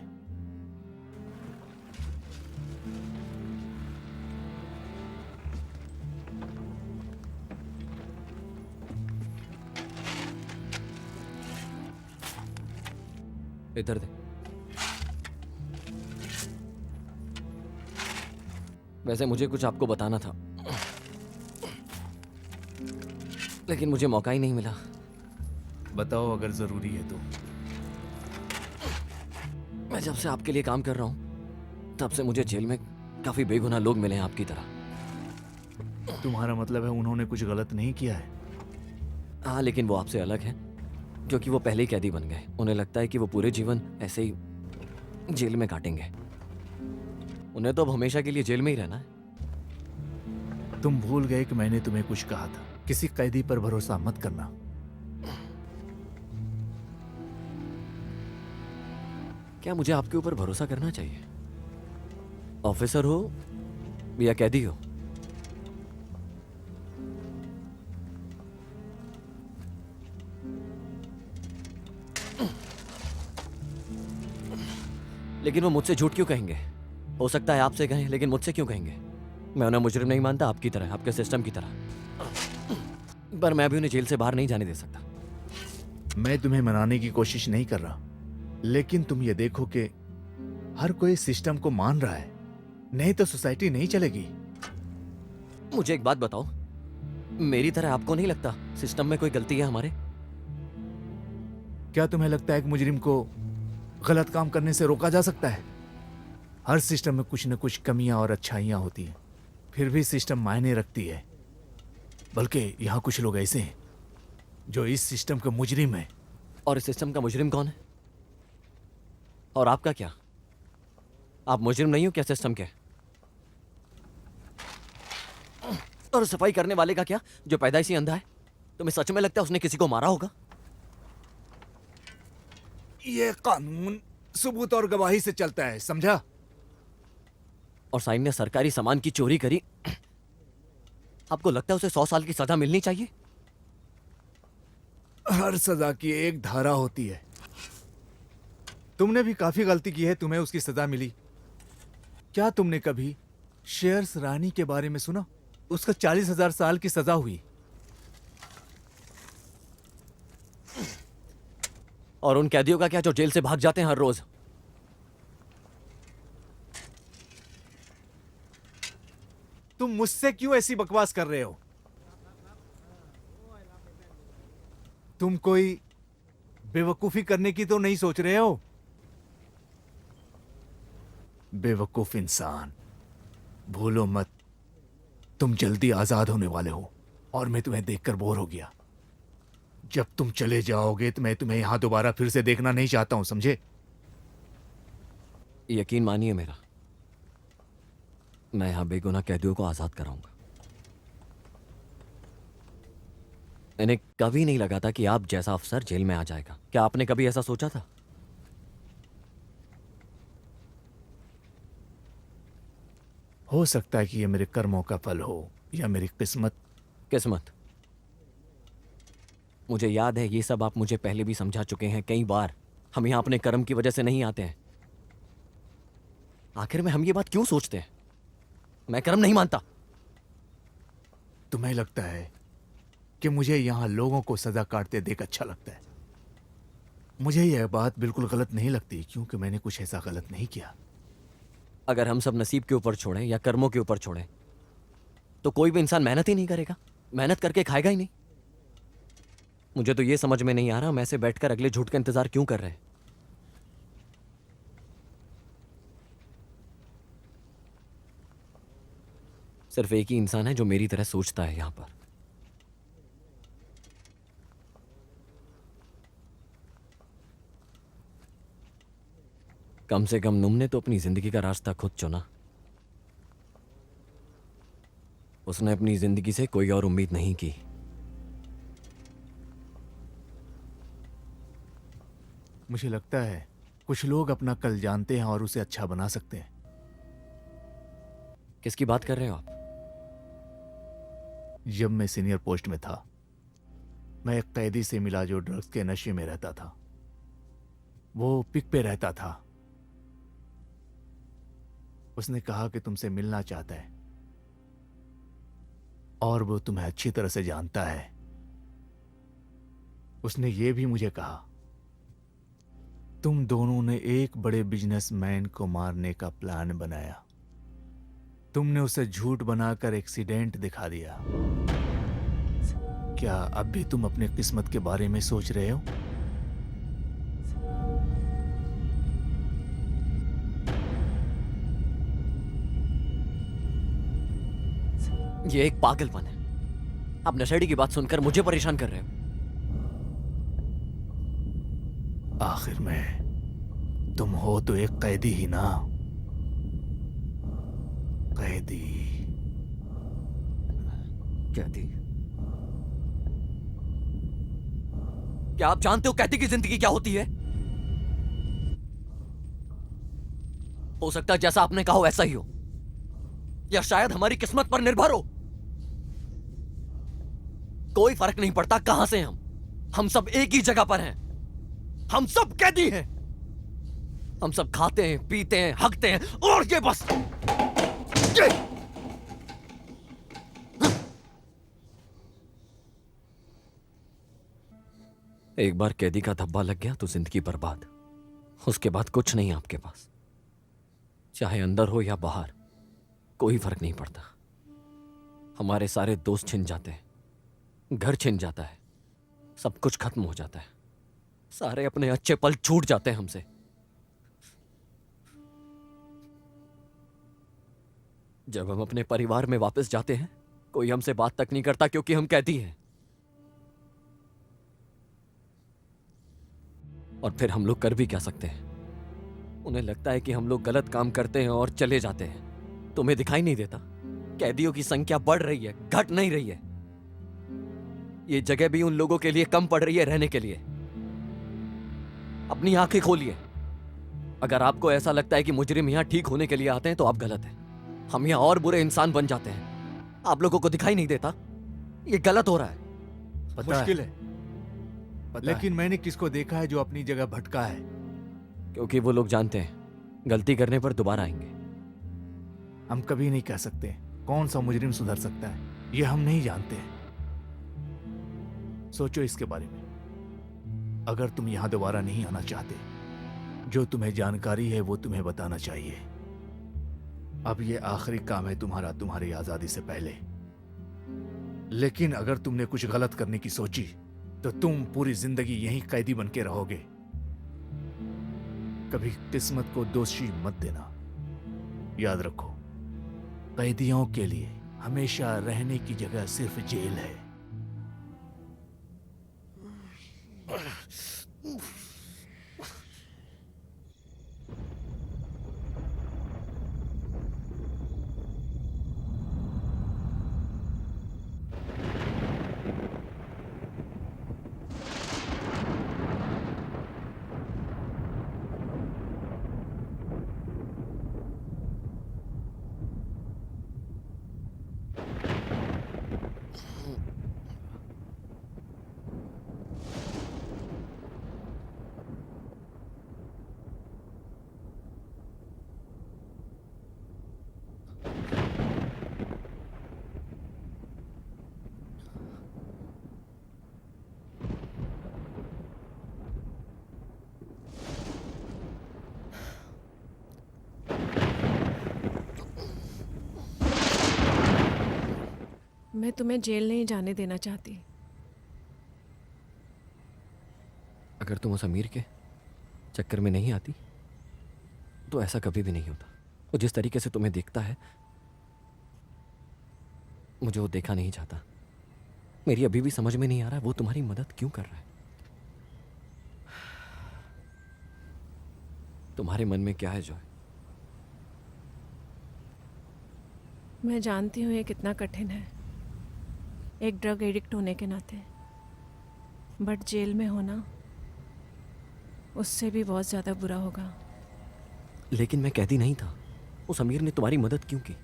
इधर दे। वैसे मुझे कुछ आपको बताना था, लेकिन मुझे मौका ही नहीं मिला। बताओ अगर जरूरी है तो। मैं जब से आपके लिए काम कर रहा हूं तब से मुझे जेल में काफी बेगुनाह लोग मिले हैं आपकी तरह। तुम्हारा मतलब है उन्होंने कुछ गलत नहीं किया है? हाँ, लेकिन वो आपसे अलग है क्योंकि वो पहले ही कैदी बन गए। उन्हें लगता है कि वो पूरे जीवन ऐसे ही जेल में काटेंगे। उन्हें तो अब हमेशा के लिए जेल में ही रहना है। तुम भूल गए कि मैंने तुम्हें कुछ कहा था। किसी कैदी पर भरोसा मत करना। क्या मुझे आपके ऊपर भरोसा करना चाहिए? ऑफिसर हो या कैदी हो? लेकिन वो मुझसे झूठ क्यों कहेंगे? हो सकता है आपसे कहें, लेकिन मुझसे क्यों कहेंगे? मैं उन्हें मुजरिम नहीं मानता, आपकी तरह, आपके सिस्टम की तरह। पर मैं भी उन्हें जेल से बाहर नहीं जाने दे सकता। मैं तुम्हें मनाने की कोशिश नहीं कर रहा, लेकिन तुम ये देखो कि हर कोई सिस्टम को मान रहा है, नहीं तो सोसाइटी नहीं चलेगी। मुझे एक बात बताओ, मेरी तरह आपको नहीं लगता सिस्टम में कोई गलती है हमारे? क्या तुम्हें लगता है कि मुजरिम को गलत काम करने से रोका जा सकता है? हर सिस्टम में कुछ न कुछ कमियां और अच्छाइयां होती हैं, फिर भी सिस्टम मायने रखती है। बल्कि यहां कुछ लोग ऐसे हैं जो इस सिस्टम के मुजरिम हैं। और इस सिस्टम का मुजरिम कौन है? और आपका क्या? आप मुजरिम नहीं हो क्या सिस्टम के? और सफाई करने वाले का क्या, जो पैदाइशी अंधा है? तुम्हें सच में लगता है उसने किसी को मारा होगा? ये कानून सबूत और गवाही से चलता है, समझा? और साइन ने सरकारी सामान की चोरी करी, आपको लगता है उसे 100 साल की सजा मिलनी चाहिए? हर सजा की एक धारा होती है। तुमने भी काफी गलती की है, तुम्हें उसकी सजा मिली। क्या तुमने कभी शेयर्स रानी के बारे में सुना? उसका 40,000 साल की सजा हुई। और उन कैदियों का क्या जो जेल से भाग जाते हैं हर रोज? तुम मुझसे क्यों ऐसी बकवास कर रहे हो? तुम कोई बेवकूफी करने की तो नहीं सोच रहे हो? बेवकूफ इंसान, भूलो मत, तुम जल्दी आजाद होने वाले हो और मैं तुम्हें देखकर बोर हो गया। जब तुम चले जाओगे तो मैं तुम्हें यहां दोबारा फिर से देखना नहीं चाहता हूं, समझे? यकीन मानिए मेरा, मैं यहां बेगुनाह कैदियों को आजाद कराऊंगा। इन्हें कभी नहीं लगा था कि आप जैसा अफसर जेल में आ जाएगा। क्या आपने कभी ऐसा सोचा था? हो सकता है कि यह मेरे कर्मों का फल हो या मेरी किस्मत। किस्मत? मुझे याद है, ये सब आप मुझे पहले भी समझा चुके हैं कई बार। हम यहां अपने कर्म की वजह से नहीं आते हैं। आखिर में हम ये बात क्यों सोचते हैं? मैं कर्म नहीं मानता। तुम्हें लगता है कि मुझे यहां लोगों को सजा काटते देख अच्छा लगता है? मुझे यह बात बिल्कुल गलत नहीं लगती, क्योंकि मैंने कुछ ऐसा गलत नहीं किया। अगर हम सब नसीब के ऊपर छोड़ें या कर्मों के ऊपर छोड़ें तो कोई भी इंसान मेहनत ही नहीं करेगा, मेहनत करके खाएगा ही नहीं। मुझे तो ये समझ में नहीं आ रहा हम ऐसे बैठकर अगले झूठ का इंतजार क्यों कर रहे हैं। सिर्फ एक ही इंसान है जो मेरी तरह सोचता है यहां पर। कम से कम नुम ने तो अपनी जिंदगी का रास्ता खुद चुना। उसने अपनी जिंदगी से कोई और उम्मीद नहीं की। मुझे लगता है कुछ लोग अपना कल जानते हैं और उसे अच्छा बना सकते हैं। किसकी बात कर रहे हो आप? जब मैं सीनियर पोस्ट में था, मैं एक कैदी से मिला जो ड्रग्स के नशे में रहता था। वो पिक पे रहता था। उसने कहा कि तुमसे मिलना चाहता है और वो तुम्हें अच्छी तरह से जानता है। उसने ये भी मुझे कहा, तुम दोनों ने एक बड़े बिजनेसमैन को मारने का प्लान बनाया। तुमने उसे झूठ बनाकर एक्सीडेंट दिखा दिया। क्या अब भी तुम अपनी किस्मत के बारे में सोच रहे हो? ये एक पागलपन है। आप नशेड़ी की बात सुनकर मुझे परेशान कर रहे हो। आखिर में तुम हो तो एक कैदी ही ना। कैदी। क्या आप जानते हो कैदी की जिंदगी क्या होती है? हो सकता है जैसा आपने कहा वैसा ही हो, या शायद हमारी किस्मत पर निर्भर हो। कोई फर्क नहीं पड़ता कहां से हम सब एक ही जगह पर हैं। हम सब कैदी हैं। हम सब खाते हैं, पीते हैं, हकते हैं, और ये बस। एक बार कैदी का धब्बा लग गया तो जिंदगी बर्बाद। उसके बाद कुछ नहीं आपके पास। चाहे अंदर हो या बाहर, कोई फर्क नहीं पड़ता। हमारे सारे दोस्त छिन जाते हैं, घर छिन जाता है, सब कुछ खत्म हो जाता है, सारे अपने अच्छे पल छूट जाते हैं हमसे। जब हम अपने परिवार में वापस जाते हैं, कोई हमसे बात तक नहीं करता क्योंकि हम कैदी हैं। और फिर हम लोग कर भी क्या सकते हैं? उन्हें लगता है कि हम लोग गलत काम करते हैं और चले जाते हैं। तुम्हें दिखाई नहीं देता? कैदियों की संख्या बढ़ रही है, घट नहीं रही है। ये जगह भी उन लोगों के लिए कम पड़ रही है रहने के लिए। अपनी आंखें खोलिए। अगर आपको ऐसा लगता है कि मुजरिम यहां ठीक होने के लिए आते हैं तो आप गलत हैं। हम यहां और बुरे इंसान बन जाते हैं। आप लोगों को दिखाई नहीं देता? ये गलत हो रहा है। मुश्किल है, लेकिन मैंने किसको देखा है जो अपनी जगह भटका है? क्योंकि वो लोग जानते हैं गलती करने पर दोबारा आएंगे। हम कभी नहीं कह सकते कौन सा मुजरिम सुधर सकता है, ये हम नहीं जानते। सोचो इसके बारे में। अगर तुम यहां दोबारा नहीं आना चाहते, जो तुम्हें जानकारी है वो तुम्हें बताना चाहिए। अब ये आखिरी काम है तुम्हारा, तुम्हारी आजादी से पहले। लेकिन अगर तुमने कुछ गलत करने की सोची तो तुम पूरी जिंदगी यहीं कैदी बन के रहोगे। कभी किस्मत को दोषी मत देना। याद रखो, कैदियों के लिए हमेशा रहने की जगह सिर्फ जेल है। मैं तुम्हें जेल नहीं जाने देना चाहती। अगर तुम उस अमीर के चक्कर में नहीं आती तो ऐसा कभी भी नहीं होता। वो जिस तरीके से तुम्हें देखता है, मुझे वो देखा नहीं जाता। मेरी अभी भी समझ में नहीं आ रहा वो तुम्हारी मदद क्यों कर रहा है। तुम्हारे मन में क्या है जॉय? मैं जानती हूँ ये कितना कठिन है एक ड्रग एडिक्ट होने के नाते, बट जेल में होना उससे भी बहुत ज़्यादा बुरा होगा। लेकिन मैं कैदी नहीं था। उस अमीर ने तुम्हारी मदद क्यों की?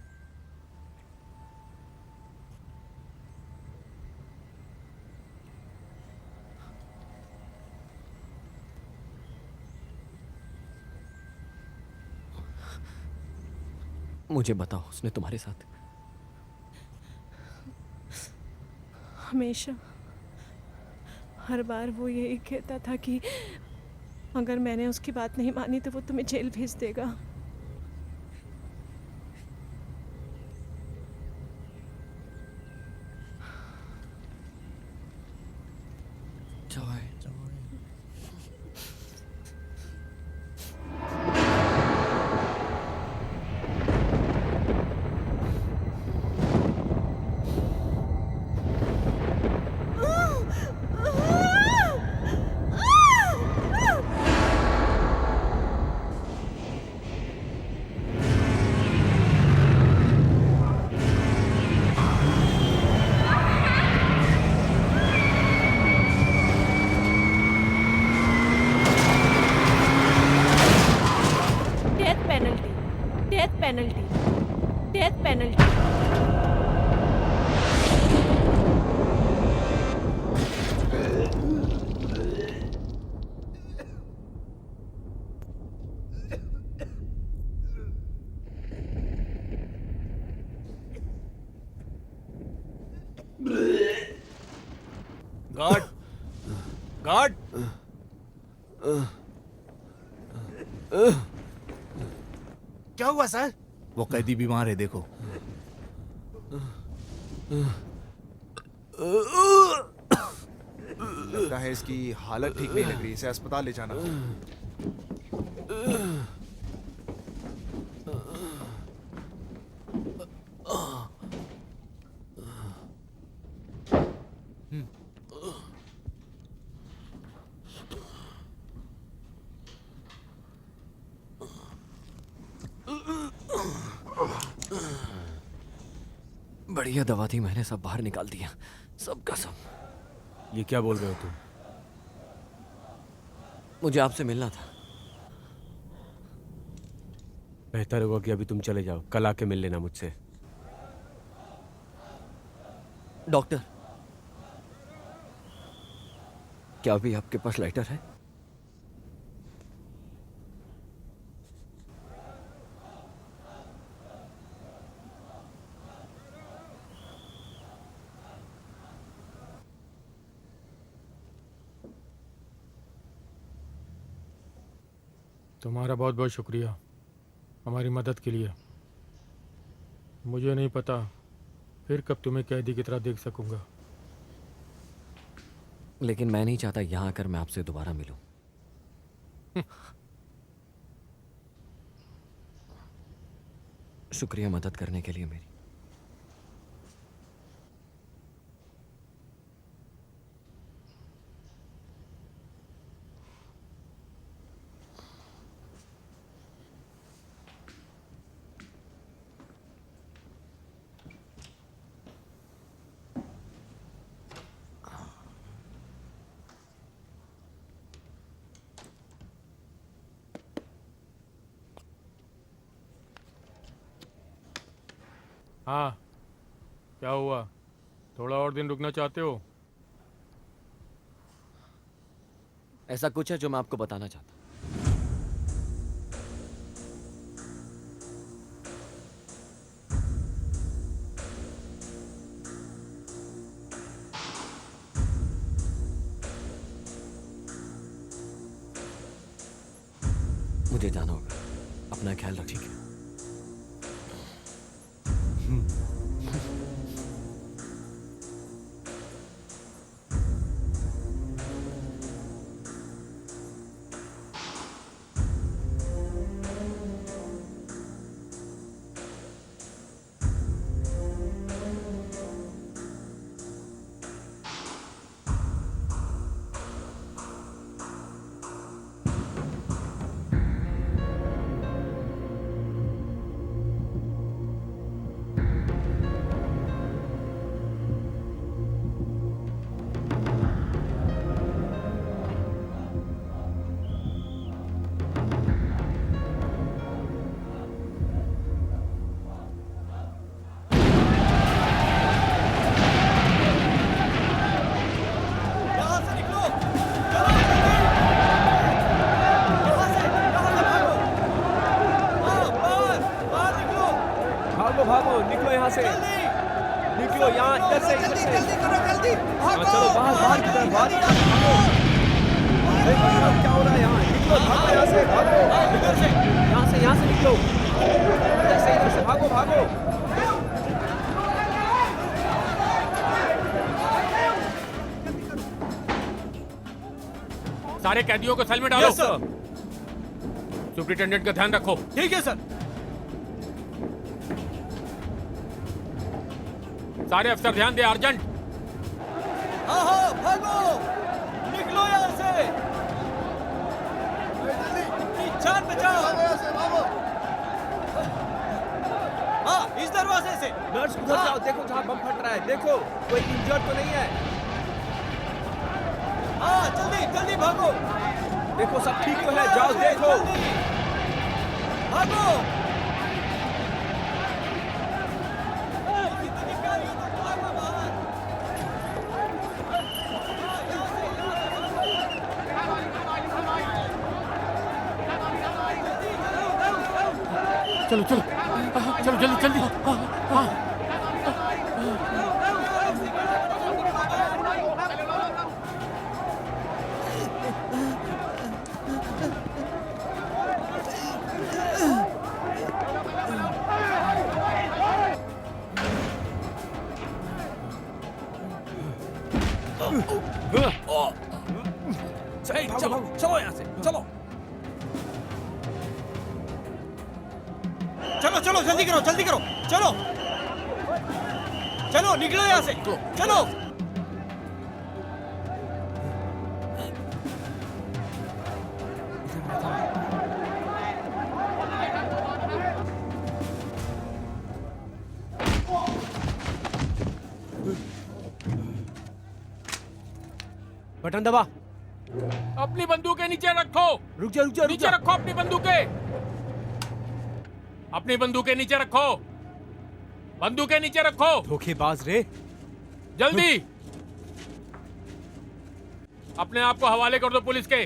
मुझे बताओ, उसने तुम्हारे साथ? हमेशा हर बार वो यही कहता था कि अगर मैंने उसकी बात नहीं मानी तो वो तुम्हें जेल भेज देगा। Joy, death penalty. Guard, guard, क्या हुआ सर? वो कैदी बीमार है, देखो। लगता है इसकी हालत ठीक नहीं लग रही, इसे अस्पताल ले जाना। बढ़िया दवा थी, मैंने सब बाहर निकाल दिया, सब का सब। ये क्या बोल रहे हो तुम? मुझे आपसे मिलना था। बेहतर होगा कि अभी तुम चले जाओ, कल आके मिल लेना मुझसे। डॉक्टर, क्या अभी आपके पास लाइटर है? तुम्हारा बहुत बहुत शुक्रिया हमारी मदद के लिए। मुझे नहीं पता फिर कब तुम्हें कैदी की तरह देख सकूंगा। लेकिन मैं नहीं चाहता यहां आकर मैं आपसे दोबारा मिलूं। शुक्रिया मदद करने के लिए मेरी। हाँ, क्या हुआ? थोड़ा और दिन रुकना चाहते हो? ऐसा कुछ है जो मैं आपको बताना चाहता हूं। मुझे जाना होगा, अपना ख्याल रखिए। सारे कैदियों को सेल में डालो। सुपरिटेंडेंट का ध्यान रखो। ठीक है सर। सारे अफसर ध्यान दे, अर्जेंट। हाँ हाँ, भागो, निकलो यहाँ से, अपनी जान बचाओ। हाँ, इस दरवाजे से। नर्स उधर जाओ, देखो जहाँ बम फट रहा है, देखो कोई इंजर्ड तो नहीं है। हाँ, जल्दी जल्दी भागो। देखो सब ठीक तो है, जाओ देखो। भागो। चलो चलो चलो, जल्दी जल्दी। हाँ। जल्दी करो जल्दी करो, चलो चलो निकलो यहाँ से, चलो। बटन दबा। अपनी बंदूकें नीचे रखो। रुक जा रुक जा, नीचे रखो अपनी बंदूकें। अपनी बंदूकें नीचे रखो। बंदूकें नीचे रखो। धोखेबाज रे। जल्दी अपने आप को हवाले कर दो पुलिस के,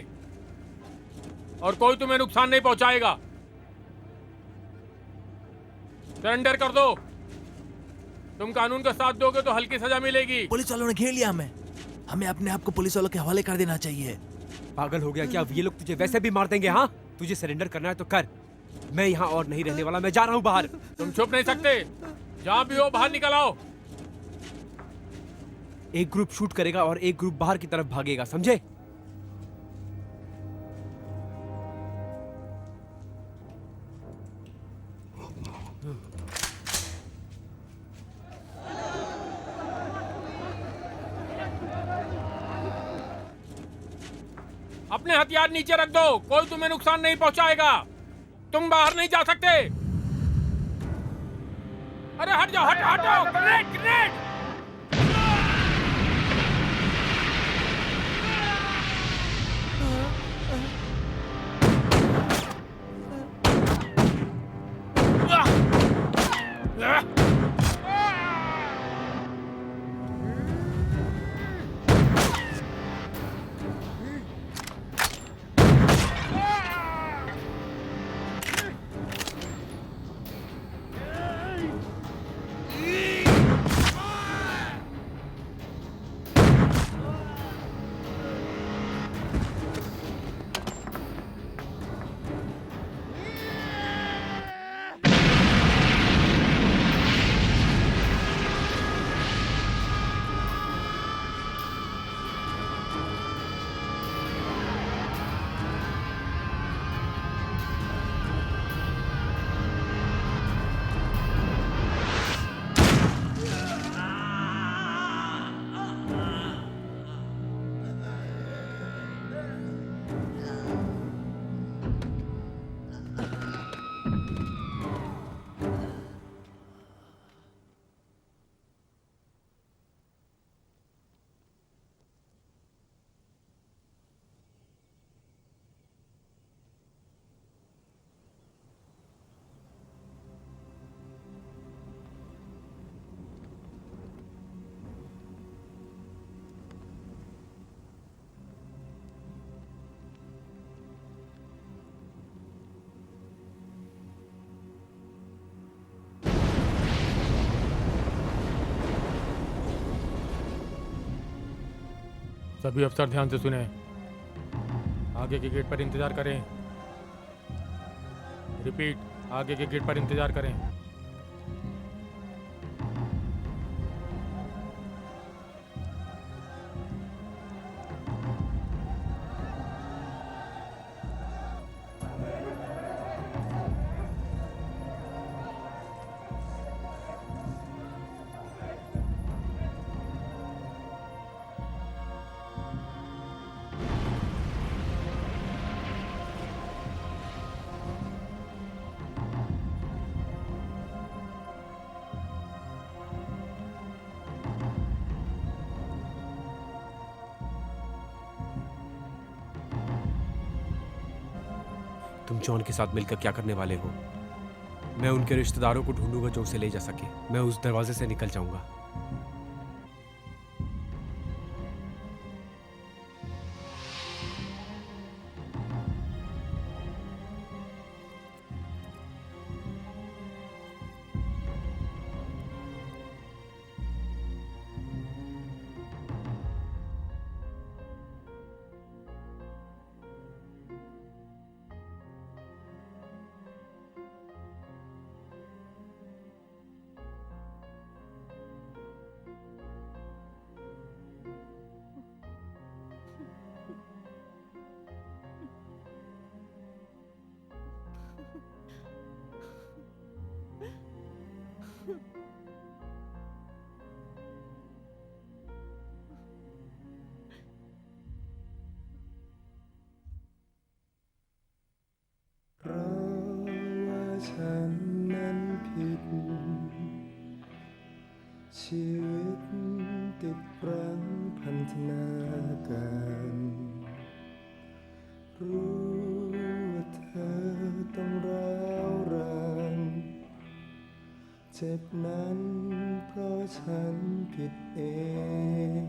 और कोई तुम्हें नुकसान नहीं पहुंचाएगा। सरेंडर कर दो। तुम कानून का साथ दोगे तो हल्की सजा मिलेगी। पुलिस वालों ने घेर लिया हमें अपने आप को पुलिस वालों के हवाले कर देना चाहिए। पागल हो गया क्या? ये लोग तुझे वैसे भी मार देंगे। हाँ, तुझे सरेंडर करना है तो कर। मैं यहाँ और नहीं रहने वाला, मैं जा रहा हूँ बाहर। तुम छुप नहीं सकते, जहाँ भी हो बाहर निकल आओ। एक ग्रुप शूट करेगा और एक ग्रुप बाहर की तरफ भागेगा, समझे? अपने हथियार नीचे रख दो, कोई तुम्हें नुकसान नहीं पहुंचाएगा। तुम बाहर नहीं जा सकते। अरे हट जाओ, हटो। Grenade grenade. सभी अफसर ध्यान से सुने, आगे के गेट पर इंतजार करें। रिपीट, आगे के गेट पर इंतजार करें। तुम जॉन के साथ मिलकर क्या करने वाले हो? मैं उनके रिश्तेदारों को ढूंढूंगा जो उसे ले जा सके। मैं उस दरवाजे से निकल जाऊंगा। ทนาการ รู้ว่าเธอต้องร้าวรานเจ็บนั้นเพราะฉันผิดเอง